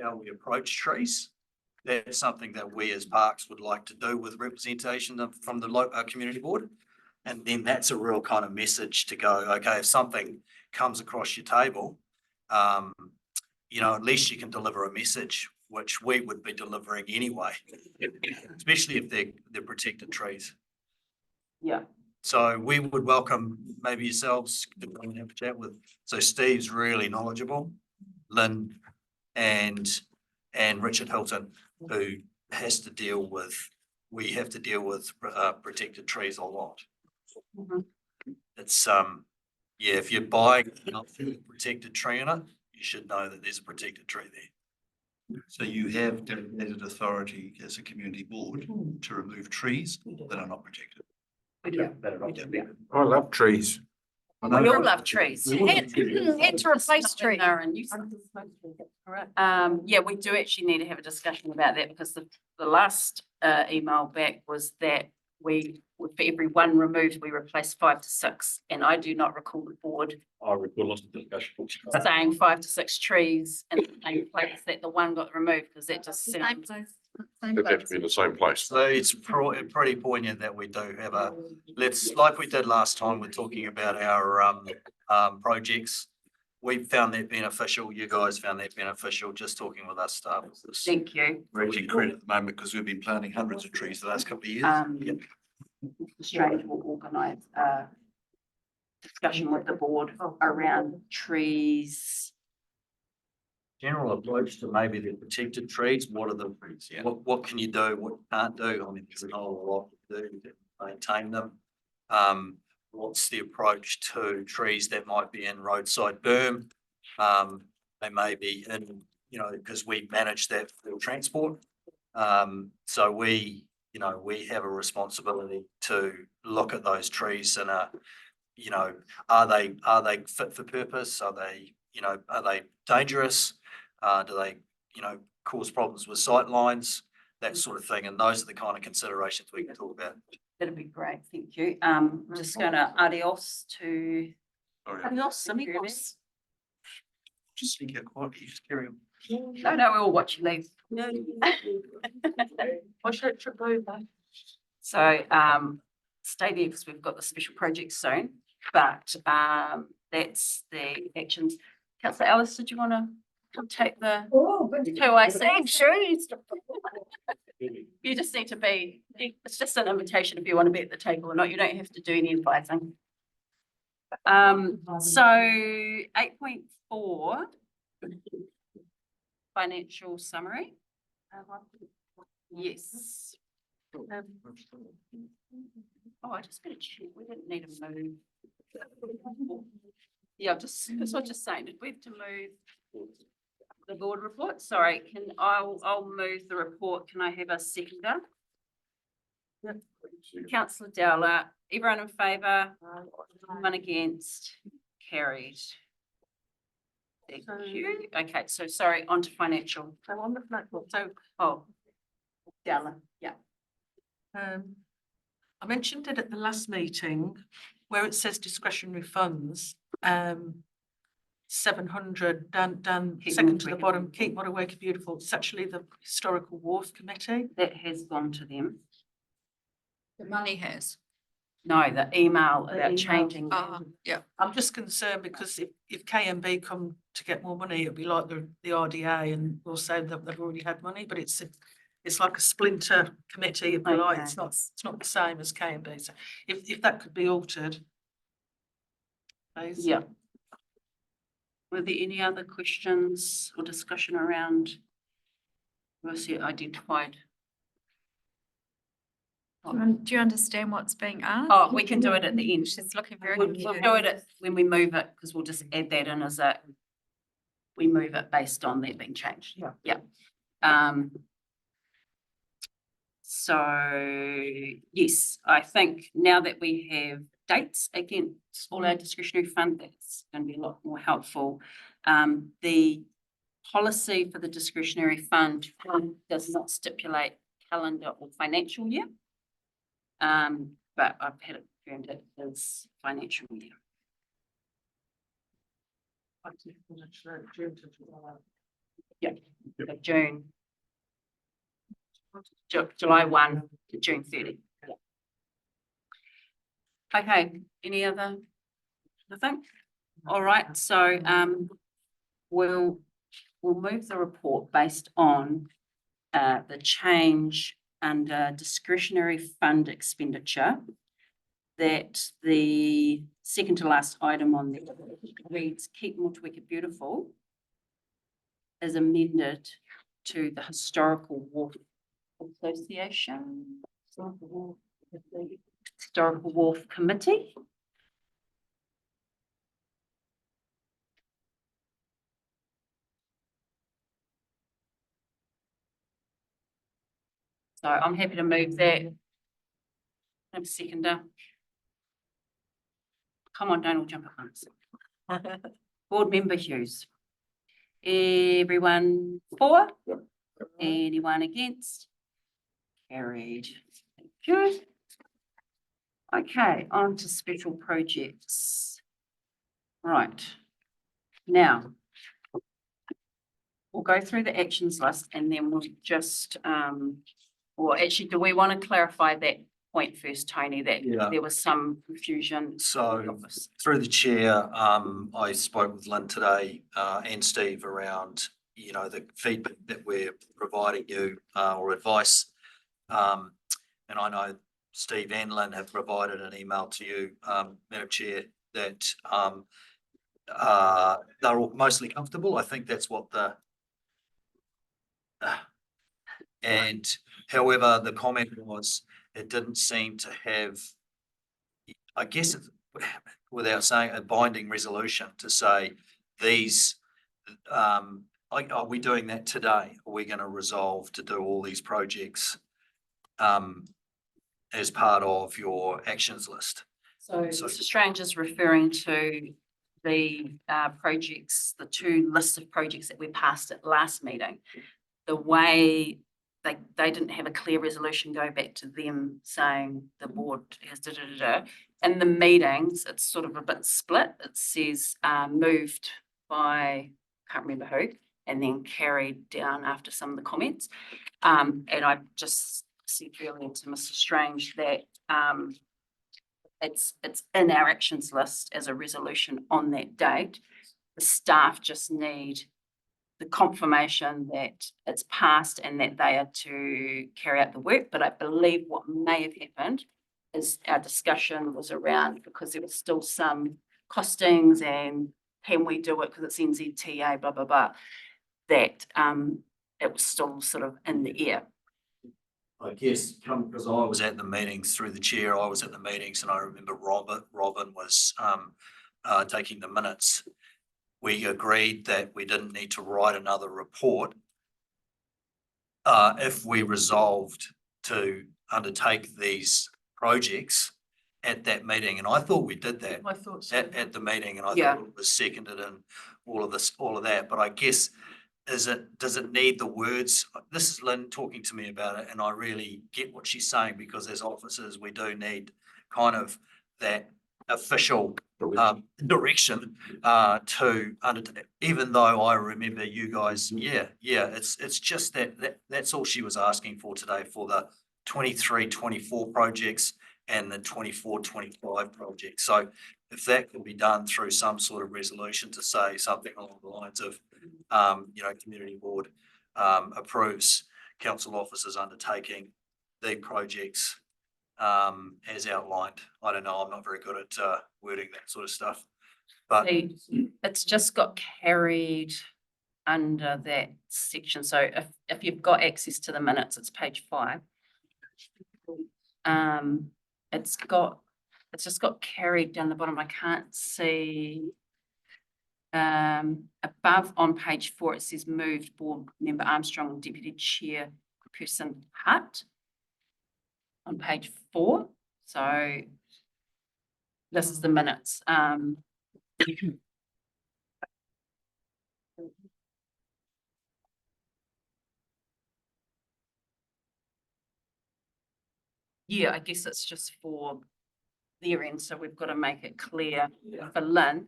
how we approach trees, that's something that we as parks would like to do with representation from the community board. And then that's a real kind of message to go, okay, if something comes across your table, you know, at least you can deliver a message, which we would be delivering anyway, especially if they're protected trees. Yeah. So we would welcome maybe yourselves to come and have a chat with, so Steve's really knowledgeable, Lynn and Richard Hilton, who has to deal with, we have to deal with protected trees a lot. Mhm. It's yeah, if you're buying a protected tree in it, you should know that there's a protected tree there. So you have delegated authority as a community board to remove trees that are not protected. We do. I love trees. We all love trees. And to replace trees. Yeah, we do actually need to have a discussion about that because the last email back was that we, for every one removed, we replaced 5 to 6. And I do not recall the board I recall lots of discussion. saying 5 to 6 trees in the same place that the one got removed, because that just Same sounds. place. They'd have to be in the same place. So it's pretty poignant that we do have a, let's, like we did last time, we're talking about our projects. We found that beneficial, you guys found that beneficial, just talking with us staff. Thank you. We're actually credit at the moment because we've been planting hundreds of trees the last couple of years. Mr. Strange will organise a discussion with the board around trees. General approach to maybe the protected trees, what are the, what can you do, what you can't do? I mean, there's a whole lot to do to maintain them. What's the approach to trees that might be in roadside berm? They may be in, you know, because we manage that for transport. So we, you know, we have a responsibility to look at those trees and, you know, are they fit for purpose? Are they, you know, are they dangerous? Do they, you know, cause problems with sight lines, that sort of thing? And those are the kind of considerations we can talk about. That'd be great, thank you. Just gonna adios to. Adios, amigos. Just speak out quietly, just carry on. No, we'll watch you leave. Watch that trip over. So, stay there because we've got the special project soon, but, that's the actions. Councillor Ellis, did you want to take the 2IC? Sure. You just need to be, it's just an invitation if you want to be at the table or not. You don't have to do any advising. So 8.4, financial summary. Yes. Oh, I just better check. We didn't need a move. Yeah, that's what I'm just saying. Did we have to move the board report? Sorry, I'll move the report. Can I have a seconder? Councillor Dowler, everyone in favour? One against? Carried. Thank you. Okay, so sorry, on to financial. So on the flat book, so Dowler, yeah. I mentioned it at the last meeting where it says discretionary funds, 700 down Keep second to the Motueka bottom, Beautiful. Keep Motueka Beautiful. It's actually the Historical Wharf Committee. That has gone to them. The money has. No, the email The about email. changing. Yeah. I'm just concerned because if KMB come to get more money, it'll be like the RDA and we'll say that they've already had money, but it's like a splinter committee, if you like. Okay. It's not the same as KMB. So if that could be altered. Please. Yeah. Were there any other questions or discussion around? Was it identified? Do you understand what's being asked? Oh, we can do it at the end. She's looking very We'll confused. do it when we move it, because we'll just add that in as a, we move it based on that being changed. Yeah. So, yes, I think now that we have dates against all our discretionary fund, that's going to be a lot more helpful. The policy for the discretionary fund does not stipulate calendar or financial year. But I've had it confirmed it is financial year. Yeah, so June. July 1 to June 30. Yeah. Okay, any other? Nothing? All right, so we'll move the report based on the change under discretionary fund expenditure, that the second to last item on there reads, keep Motueka beautiful, is amended to the Historical Wharf Association, Historical Wharf Committee. So I'm happy to move that. Have a seconder. Come on, don't all jump at once. Board member Hughes. Everyone for? Yep. Anyone against? Carried. Thank you. Okay, on to special projects. Right. Now, we'll go through the actions list and then we'll just, or actually, do we want to clarify that point first, Tony, that Yeah. there was some confusion? So through the chair, I spoke with Lynn today, and Steve around, the feedback that we're providing you, or advice. And I know Steve and Lynn have provided an email to you, Madam Chair, that, they're all mostly comfortable. I think that's what and however, the comment was, it didn't seem to have, I guess, without saying, a binding resolution to say these, are we doing that today? Are we going to resolve to do all these projects as part of your actions list? So Mr. Strange is referring to the projects, the two lists of projects that we passed at last meeting. The way they didn't have a clear resolution go back to them saying the board has da. In the meetings, it's sort of a bit split. It says moved by, can't remember who, and then carried down after some of the comments. And I just said earlier to Mr. Strange that it's in our actions list as a resolution on that date. The staff just need the confirmation that it's passed and that they are to carry out the work. But I believe what may have happened is our discussion was around, because there was still some costings and can we do it because it's NZTA, blah, blah, blah, that it was still sort of in the air. I guess because I was at the meetings through the chair, I was at the meetings and I remember Robin was taking the minutes. We agreed that we didn't need to write another report if we resolved to undertake these projects at that meeting. And I thought we did that I thought so. at the meeting, and I Yeah. thought it was seconded and all of that. But I guess, does it need the words? This is Lynn talking to me about it, and I really get what she's saying, because as officers, we do need kind of that official direction to undertake, even though I remember you guys, it's just that's all she was asking for today for the 23-24 projects and the 24-25 projects. So if that could be done through some sort of resolution to say something along the lines of, community board approves council officers undertaking the projects as outlined. I don't know, I'm not very good at wording that sort of stuff, but It's just got carried under that section. So if you've got access to the minutes, it's page 5. It's just got carried down the bottom. I can't see. Above on page 4, it says moved board member Armstrong, deputy chair person Hutt on page 4. So this is the minutes. Yeah, I guess it's just for their end, so we've got to make it clear for Lynn.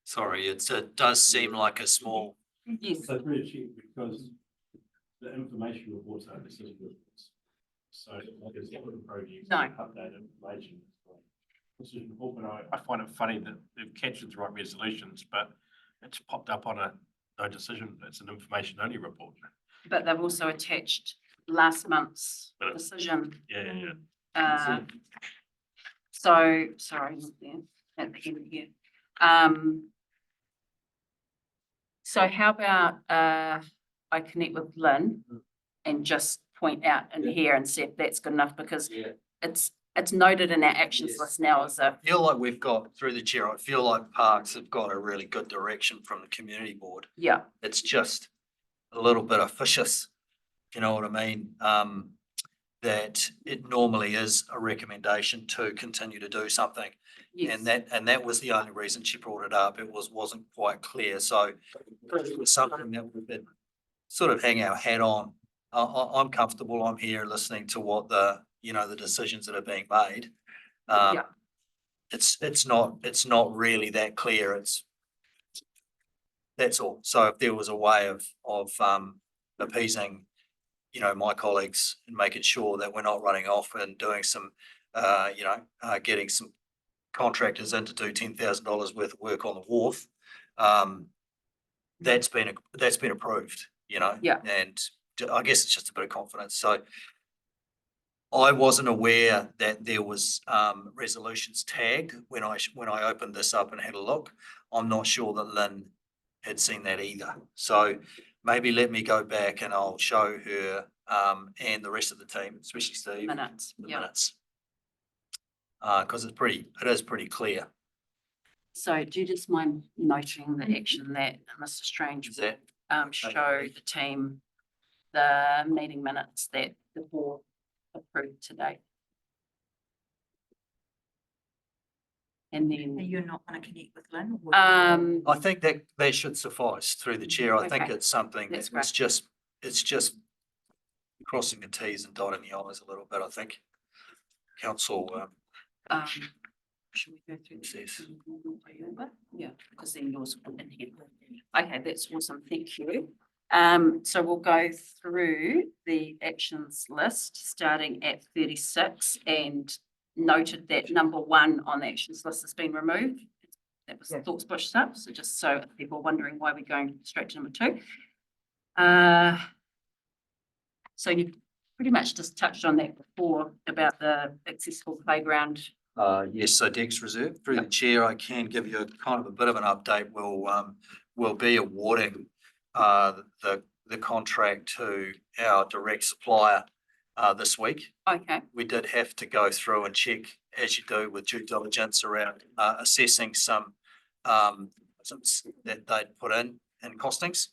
sorry, it does seem like a small. Yes. So really cheap, because the information reports are decision reports. So like it's not a project. No. Update information. decision before, but I find it funny that they've captured the right resolutions, but it's popped up on a no decision. It's an information only report. But they've also attached last month's But- decision. Yeah. So, sorry, not there, at the end here. So how about, I connect with Lynn and just point out in here and see if that's good enough, because it's noted in our actions list now as a, I feel like we've got, through the chair, I feel like Parks have got a really good direction from the community board. yeah, It's just a little bit officious, if you know what I mean? That it normally is a recommendation to continue to do something. yes. And that was the only reason she brought it up. It wasn't quite clear. So it was something that we could sort of hang our hat on. I'm comfortable. I'm here listening to what the decisions that are being made. Yeah. It's not really that clear. That's all. So if there was a way of appeasing, my colleagues and making sure that we're not running off and doing some, getting some contractors in to do $10,000 worth of work on the wharf. That's been approved, Yeah. and I guess it's just a bit of confidence. So I wasn't aware that there was resolutions tagged when I opened this up and had a look. I'm not sure that Lynn had seen that either. So maybe let me go back and I'll show her and the rest of the team, especially Steve, Minutes, the yeah. minutes. Because it is pretty clear. So do you just mind noting the action that Mr. Strange Is that show the team the meeting minutes that the board approved today? And then, You're not going to connect with Lynn? I think that should suffice through the chair. I think Okay. it's something That's that it's just crossing the T's and dotting the I's a little bit, I think. Council, should we go through this? Yes. Yeah, because then yours will in here. Okay, that's awesome. Thank you. So we'll go through the actions list starting at 36 and noted that number 1 on the actions list has been removed. That was thoughts pushed up. So just so people are wondering why we're going straight to number 2. So you pretty much just touched on that before about the accessible playground. yes, so Dex Reserve, through the chair, I can give you kind of a bit of an update. We'll be awarding the contract to our direct supplier this week. Okay, We did have to go through and check, as you do with due diligence, around assessing some that they'd put in costings.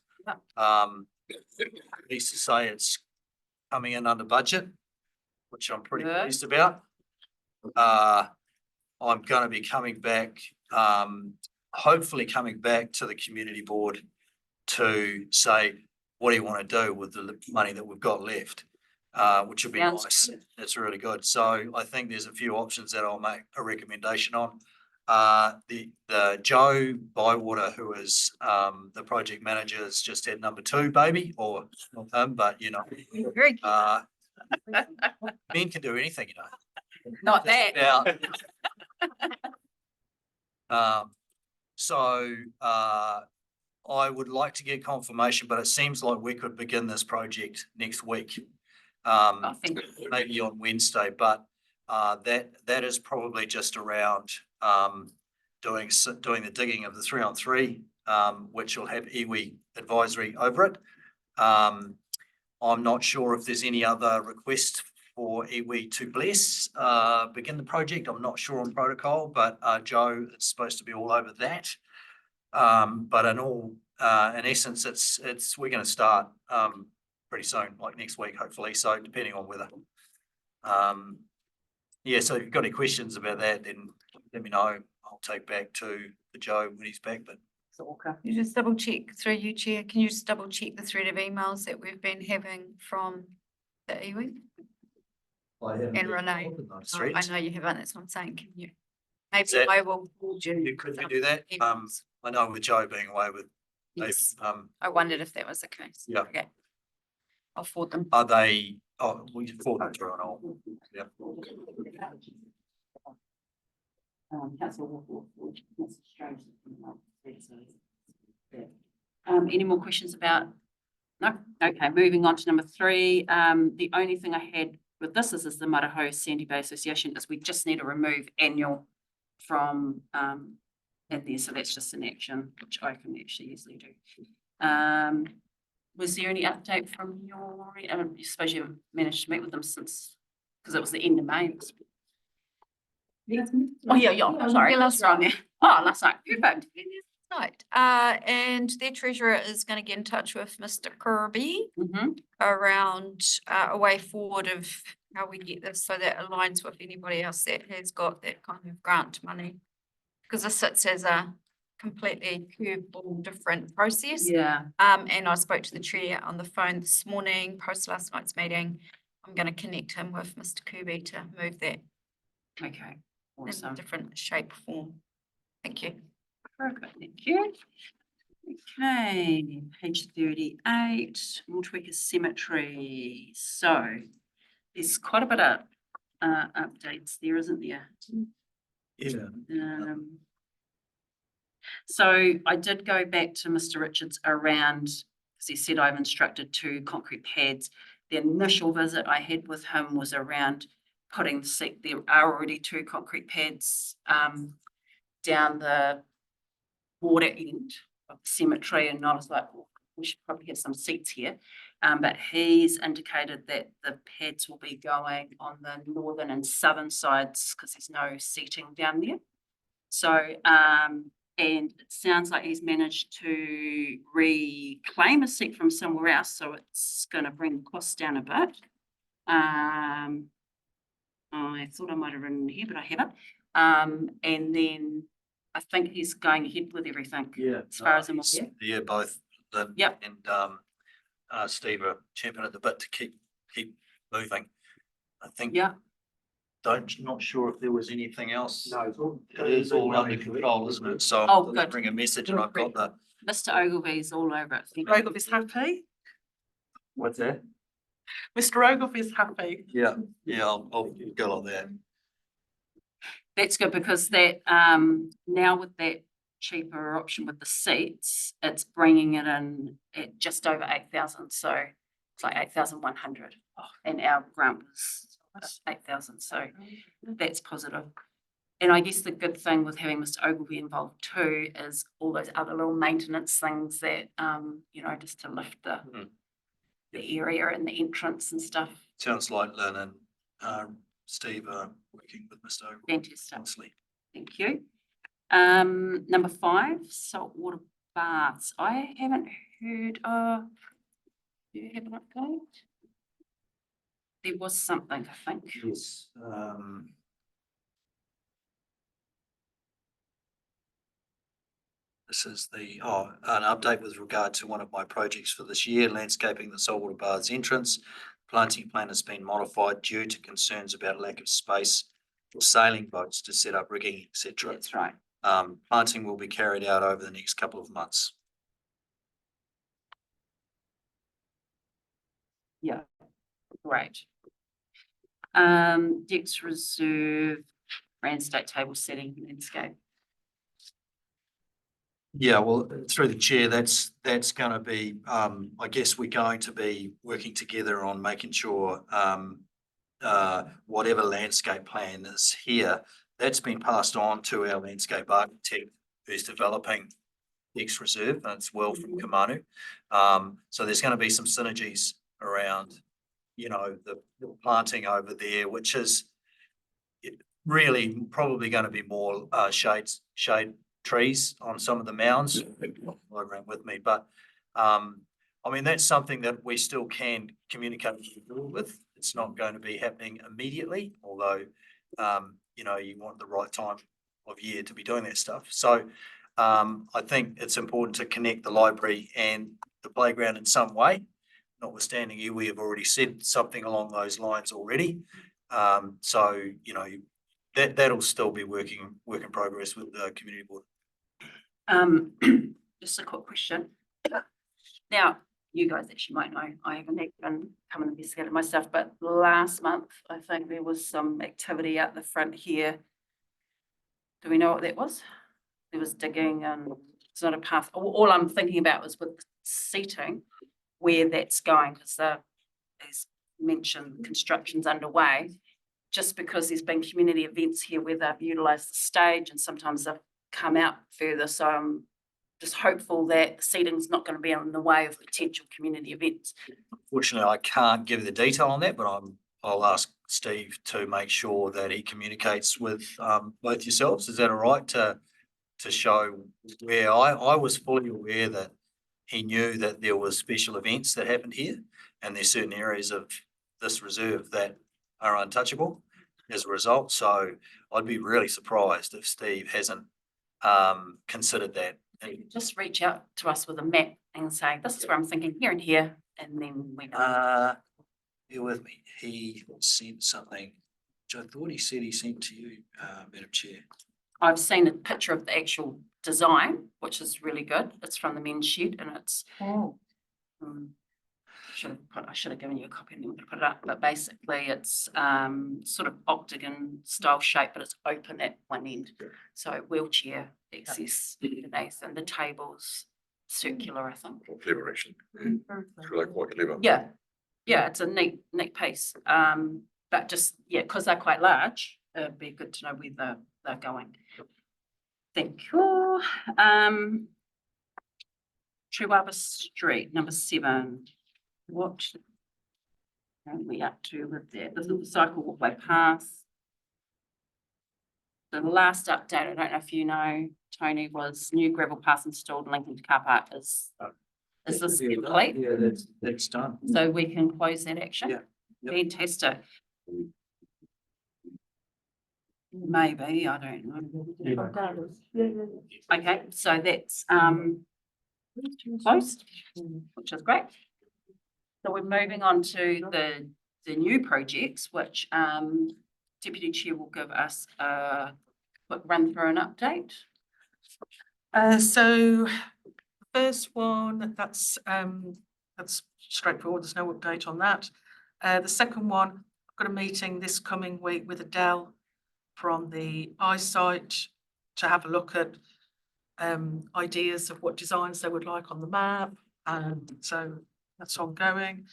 Needs to say it's coming in under budget, which I'm pretty Good. pleased about. I'm going to be coming back, hopefully coming back to the community board to say, what do you want to do with the money that we've got left? Which would be Sounds nice. good. It's really good. So I think there's a few options that I'll make a recommendation on. The Joe Bywater, who is the project manager, has just had number 2 baby, or not him, but very good. men can do anything, Not that. Yeah. So I would like to get confirmation, but it seems like we could begin this project next week. I think Maybe on Wednesday, but that is probably just around doing the digging of the 3-on-3, which will have iwi advisory over it. I'm not sure if there's any other request for iwi to bless begin the project. I'm not sure on protocol, but Joe is supposed to be all over that. But in essence, we're going to start pretty soon, like next week, hopefully. So depending on weather. Yeah, so if you've got any questions about that, then let me know. I'll take back to Joe when he's back, but You just double check through you, Chair. Can you just double check the thread of emails that we've been having from the iwi? And Renee. I know you haven't, that's what I'm saying. Can you? Maybe that- I will forward you. Could you do that? emails. I know with Joe being away with, Yes, they've, I wondered if that was the case. Yeah. Okay. I'll forward them. are they, we can forward them through and all. Yeah. Councillor Walker, Mr. Strange. Any more questions about? No, okay, moving on to number 3. The only thing I had with this is the Maraho Sandy Bay Association is we just need to remove annual from in there, so that's just an action, which I can actually easily do. Was there any update from your, I suppose you managed to meet with them since, because it was the end of May. Oh, yeah, sorry. Yeah, last We're on there. Oh, last night, perfect. Right, and their treasurer is going to get in touch with Mr. Kirby around a way forward of how we get this so that aligns with anybody else that has got that kind of grant money. Because this sits as a completely curveball different process. Yeah, And I spoke to the chair on the phone this morning, post last night's meeting. I'm going to connect him with Mr. Kirby to move that okay, in awesome. a different shape, form. Thank you. Perfect, thank you. Okay, page 38, Motueka Cemetery. So there's quite a bit of updates there, isn't there? Yeah. So I did go back to Mr. Richards around, because he said I've instructed 2 concrete pads. The initial visit I had with him was around putting there are already 2 concrete pads down the water end of the cemetery, and I was like, well, we should probably have some seats here. But he's indicated that the pads will be going on the northern and southern sides because there's no seating down there. So, and it sounds like he's managed to reclaim a seat from somewhere else, so it's going to bring the costs down a bit. I thought I might have written it here, but I haven't. And then I think he's going ahead with everything. Yeah. As far as I'm aware. Yeah, both Lynn Yep. and Steve are champing at the bit to keep moving. I think. Yeah. Not sure if there was anything else. No, it's all. It is all under control, isn't it? So Oh, I'll good. bring a message and I've got that. Mr. Ogilvy's all over it. Thank you. Ogilvy's happy. What's that? Mr. Ogilvy's happy. Yeah, I'll go like that. That's good because that now with that cheaper option with the seats, it's bringing it in at just over 8,000. So it's like 8,100, and our grant was 8,000. So that's positive. And I guess the good thing with having Mr. Ogilvy involved too is all those other little maintenance things that you know, just to lift the area and the entrance and stuff. Sounds like Lynn and Steve are working with Mr. Ogilvy. Fantastic. Honestly. Thank you. Number 5, saltwater baths. I haven't heard of. Do you have an update? There was something, I think. Yes. This is an update with regard to one of my projects for this year, landscaping the saltwater baths entrance. Planting plan has been modified due to concerns about lack of space for sailing boats to set up rigging, etc. That's right. Planting will be carried out over the next couple of months. Yeah, great. Dex Reserve, Rand State table setting landscape. Yeah, well, through the chair, that's going to be, I guess we're going to be working together on making sure whatever landscape plan is here, that's been passed on to our landscape architect who's developing Dex Reserve, and it's well from Kamanu. So there's going to be some synergies around, you know, the planting over there, which is really probably going to be more shade trees on some of the mounds. Around with me, but I mean, that's something that we still can communicate with. It's not going to be happening immediately, although you know, you want the right time of year to be doing that stuff. So I think it's important to connect the library and the playground in some way. Notwithstanding you, we have already said something along those lines already. So you know, that'll still be work in progress with the community board. Just a quick question. Now, you guys actually might know, I haven't even come and investigated myself, but last month, I think there was some activity out the front here Do we know what that was? There was digging and it's not a path. All I'm thinking about was with seating, where that's going, because as mentioned, construction's underway. Just because there's been community events here where they've utilised the stage and sometimes they've come out further. So I'm just hopeful that the seating's not going to be in the way of potential community events. Fortunately, I can't give you the detail on that, but I'll ask Steve to make sure that he communicates with both yourselves. Is that all right to show where I was fully aware that he knew that there was special events that happened here, and there's certain areas of this reserve that are untouchable as a result. So I'd be really surprised if Steve hasn't considered that. Just reach out to us with a map and say, this is where I'm thinking here and here, and then we know. Bear with me. He sent something, which I thought he said he sent to you, Madam Chair. I've seen a picture of the actual design, which is really good. It's from the men's shed and it's I should have given you a copy and then we could put it up, but basically it's sort of octagon style shape, but it's open at one end. So wheelchair access underneath, and the table's circular, I think. Clever, actually. It's really quite clever. Yeah, it's a neat piece. But just, because they're quite large, it'd be good to know where they're going. Thank you. Treewaba Street, number 7. What are we up to with that? This is the cycle walkway path. The last update, I don't know if you know, Tony, was new gravel path installed in Lincoln car park. Is this complete? Yeah, that's done. So we can close that action? Yeah. Yep. Fantastic. Maybe, I don't know. Okay, so that's closed, which is great. So we're moving on to the new projects, which Deputy Chair will give us a quick run through and update. So the first one, that's straightforward. There's no update on that. The second one, I've got a meeting this coming week with Adele from the eyesight to have a look at ideas of what designs they would like on the map. So that's ongoing.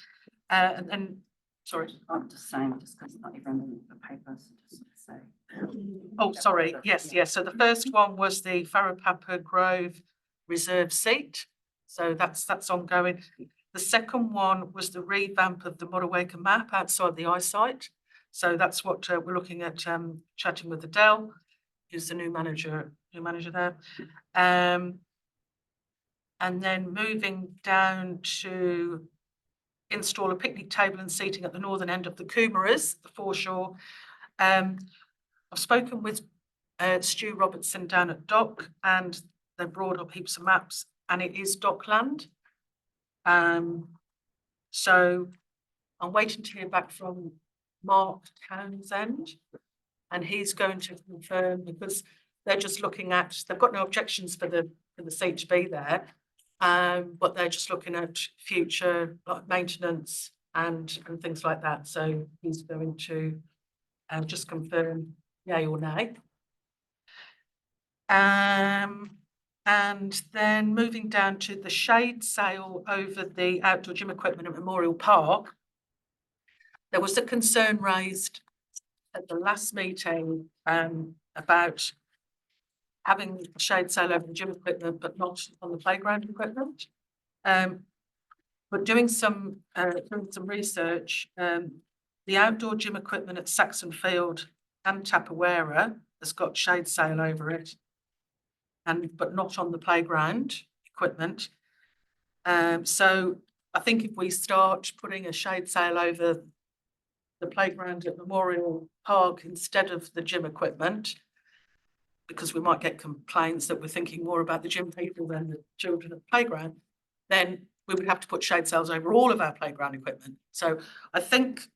And then, sorry. I'm just saying, just because not everyone in the papers, just say. Oh, sorry. Yes. So the first one was the Wharepapa Grove Reserve seat. So that's ongoing. The second one was the revamp of the Motueka map outside the eyesight. So that's what we're looking at, chatting with Adele, who's the new manager there. And then moving down to install a picnic table and seating at the northern end of the Coomerers, the foreshore. I've spoken with Stu Robertson down at Dock, and they brought up heaps of maps, and it is Dockland. So I'm waiting to hear back from Mark Townsend, and he's going to confirm, because they're just looking at, they've got no objections for the seat to be there, but they're just looking at future maintenance and things like that. So he's going to just confirm yay or nay. And then moving down to the shade sale over the outdoor gym equipment at Memorial Park, there was a concern raised at the last meeting about having a shade sale over the gym equipment, but not on the playground equipment. But doing some research, the outdoor gym equipment at Saxon Field and Tapawera has got shade sale over it, but not on the playground equipment. So I think if we start putting a shade sale over the playground at Memorial Park instead of the gym equipment, because we might get complaints that we're thinking more about the gym people than the children at the playground, then we would have to put shade sales over all of our playground equipment. So I think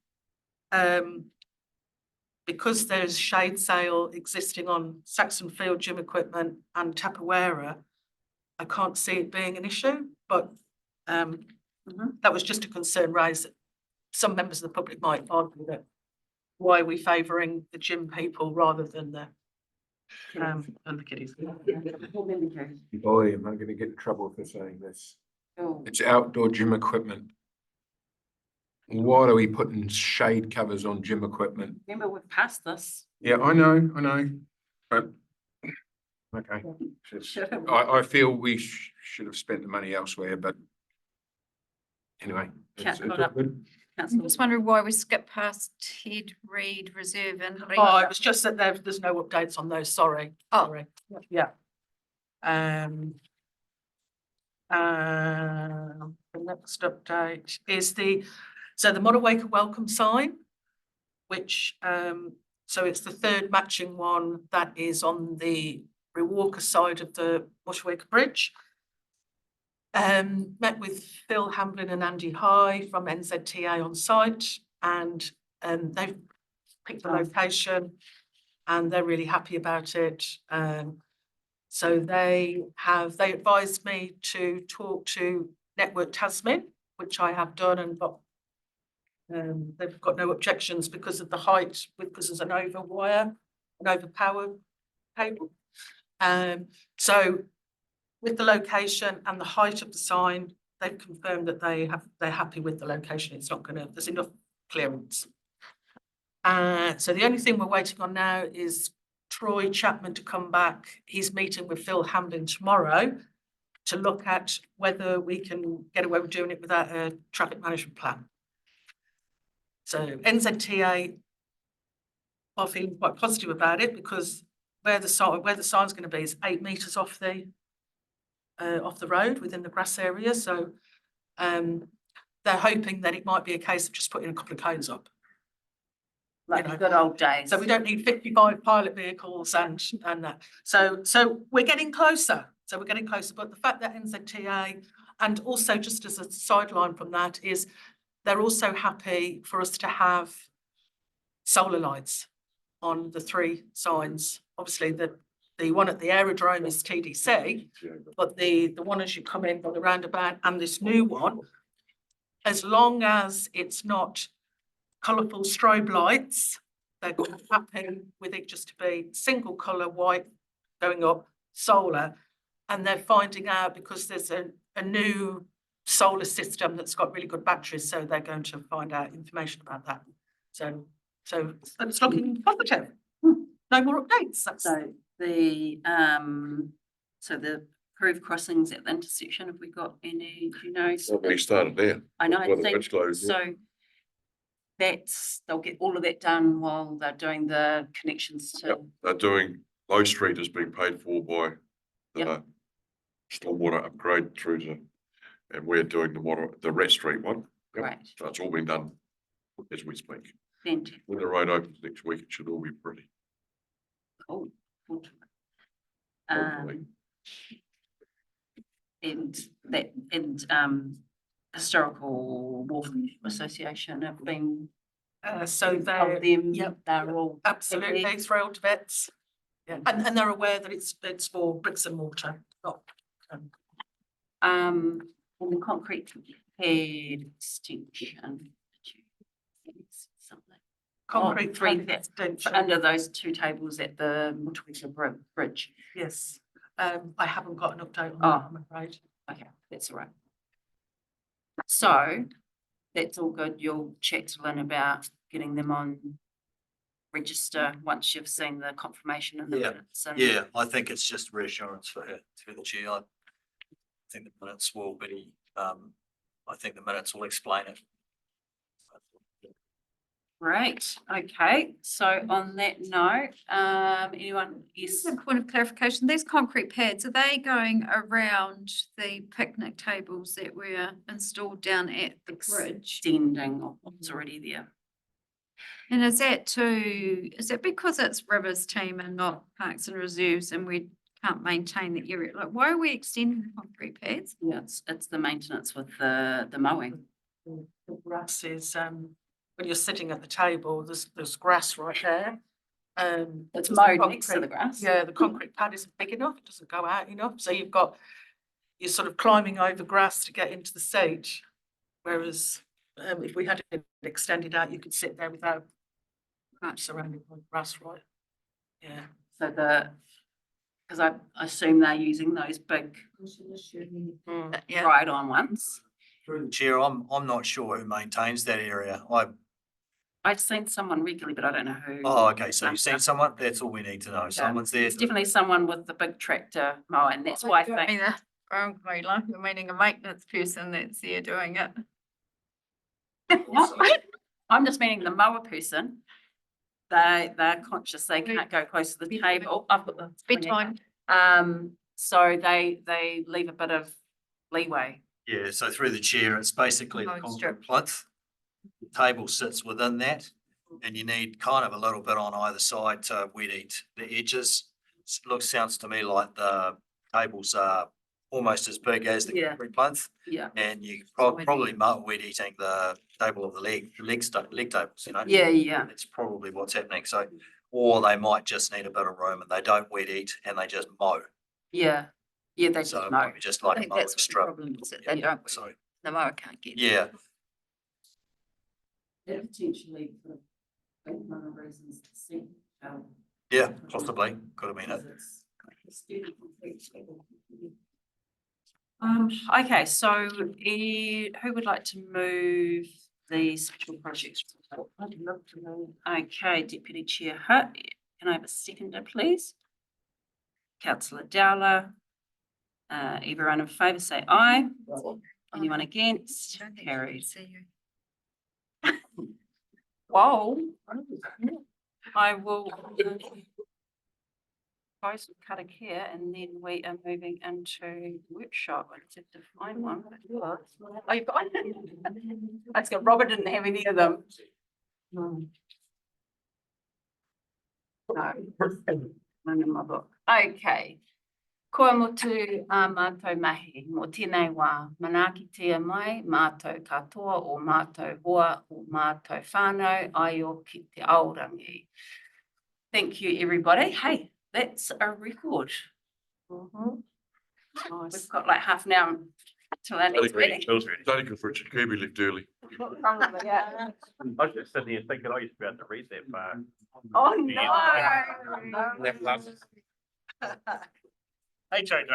because there's shade sale existing on Saxon Field gym equipment and Tapawera, I can't see it being an issue, but that was just a concern raised. Some members of the public might argue that why are we favouring the gym people rather than the And the kiddies. Boy, am I gonna get in trouble for saying this. Oh, It's outdoor gym equipment. Why are we putting shade covers on gym equipment? remember we've passed this. Yeah, I know, but. Okay, I feel we should have spent the money elsewhere, but. Anyway, it's Can't all good. I'm Councillor, just wondering why we skipped past Ted Reid Reserve and. Oh, it was just that there's no updates on those, sorry. Oh. Sorry. Yeah. The next update is the Motueka welcome sign, which, so it's the third matching one that is on the Rewalker side of the Motueka Bridge. Met with Phil Hamblin and Andy High from NZTA on site, and they've picked the location and they're really happy about it. So they advised me to talk to Network Tasman, which I have done, and got they've got no objections because of the height, because there's an overpower cable. So with the location and the height of the sign, they've confirmed that they're happy with the location. It's not gonna, there's enough clearance. So the only thing we're waiting on now is Troy Chapman to come back. He's meeting with Phil Hamlin tomorrow to look at whether we can get away with doing it without a traffic management plan. So NZTA are feeling quite positive about it because where the sign's going to be is 8 metres off the road within the grass area. So they're hoping that it might be a case of just putting a couple of cones up. like the good old days. So we don't need 55 pilot vehicles and that. So we're getting closer. So we're getting closer. But the fact that NZTA, and also just as a sideline from that, is they're also happy for us to have solar lights on the 3 signs. Obviously, the one at the aerodrome is TDC, but the one as you come in by the roundabout and this new one, as long as it's not colourful strobe lights, they're happy with it just to be single colour white going up, solar. And they're finding out because there's a new solar system that's got really good batteries, so they're going to find out information about that. So it's looking positive. No more updates. So the approved crossings at the intersection, have we got any, do you know? Somebody started there. I know, Before the bridge closed, yeah. so they'll get all of that done while they're doing the connections to. Yep, they're doing, Low Street is being paid for by the Yep. stormwater upgrade through to, and we're doing the Rat Street one. Yep. Great. So it's all been done as we speak. Fantastic. When the road opens next week, it should all be pretty. Cool. Hopefully. And Historical Wharf Association have been. So told them, they're all. absolutely happy. thrilled to bits. Yeah, and they're aware that it's for bricks and mortar, not. And the concrete pad extension. Something. Concrete 3 pad that's extension. under those 2 tables at the Motueka Bridge. Yes, I haven't got an update on Oh. that, I'm afraid. Okay, that's all right. So that's all good. You'll chat to Lynn about getting them on register once you've seen the confirmation in the Yeah. minutes. And Yeah, I think it's just reassurance for her, through the chair. I think the minutes will be, I think the minutes will explain it. Great. Okay. So on that note, anyone? Yes. Just a point of clarification, these concrete pads, are they going around the picnic tables that were installed down at the bridge? Extending of what's already there. And is that because it's Rivers team and not Parks and Reserves and we can't maintain the area? Like, why are we extending the concrete pads? Yeah, it's the maintenance with the mowing. The grass is, when you're sitting at the table, there's grass right there. It's the mowed next to concrete- the grass. Yeah, the concrete pad isn't big enough, it doesn't go out enough, so you're sort of climbing over grass to get into the seat. Whereas if we had it extended out, you could sit there without surrounded by grass, right? Yeah, So because I assume they're using those big Yeah, ride-on ones. Through the chair, I'm not sure who maintains that area. I've seen someone regularly, but I don't know who. Oh, okay, so you've seen someone? That's all we need to know. Someone's there. It's definitely someone with the big tractor mower, and that's why I I mean, think, ground cleaner, you're meaning a maintenance person that's there doing it. I'm just meaning the mower person. They're conscious, they can't go close to the table. I've got the. Bedtime. So they leave a bit of leeway. Yeah, so through the chair, it's basically the Oh, concrete strip. plinth. The table sits within that, and you need kind of a little bit on either side to wet eat the edges. Sounds to me like the tables are almost as big as the Yeah. concrete plinth, Yeah, and you So wet probably wet eating the table of the leg tables, you know? yeah. That's probably what's happening. So, or they might just need a bit of room and they don't wet eat and they just mow. Yeah, they So just it know. might be just I like a think mowing that's what the strip. problem is, that Yeah, they don't, so, the mower can't get. yeah, Potentially for one of the reasons to see. yeah, possibly, could have been it. Okay, so who would like to move the special projects report? I'd love to move. Okay, Deputy Chair Hutt, can I have a seconder, please? Councillor Dowler. Everyone in favour say aye. Anyone against? Carries. Whoa. I will close Karakia and then we are moving into workshop. I just have to find one. Oh, you've got one? That's good. Robert didn't have any of them. No. None in my book. Okay. Koe motu a mātou mahi, mo tēnei wā, manakitia mai, mātou katoa o mātou hoa o mātou whānau, ai o ki te aorangi. Thank you, everybody. Hey, that's a record. We've got like half an hour till our next meeting. It's only because Richard Kirby left early. Probably, yeah. I was just sitting here thinking I used to be able to read that far. Oh, no. Hey, JJ.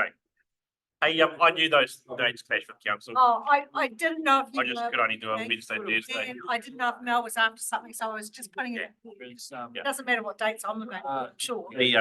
Hey, I knew those dates clash with council. Oh, I didn't know if you. I just could only do it Wednesday, Thursday. And I didn't know if Mel was after something, so I was just putting it. Yeah. Doesn't matter what dates I'm about, sure. The,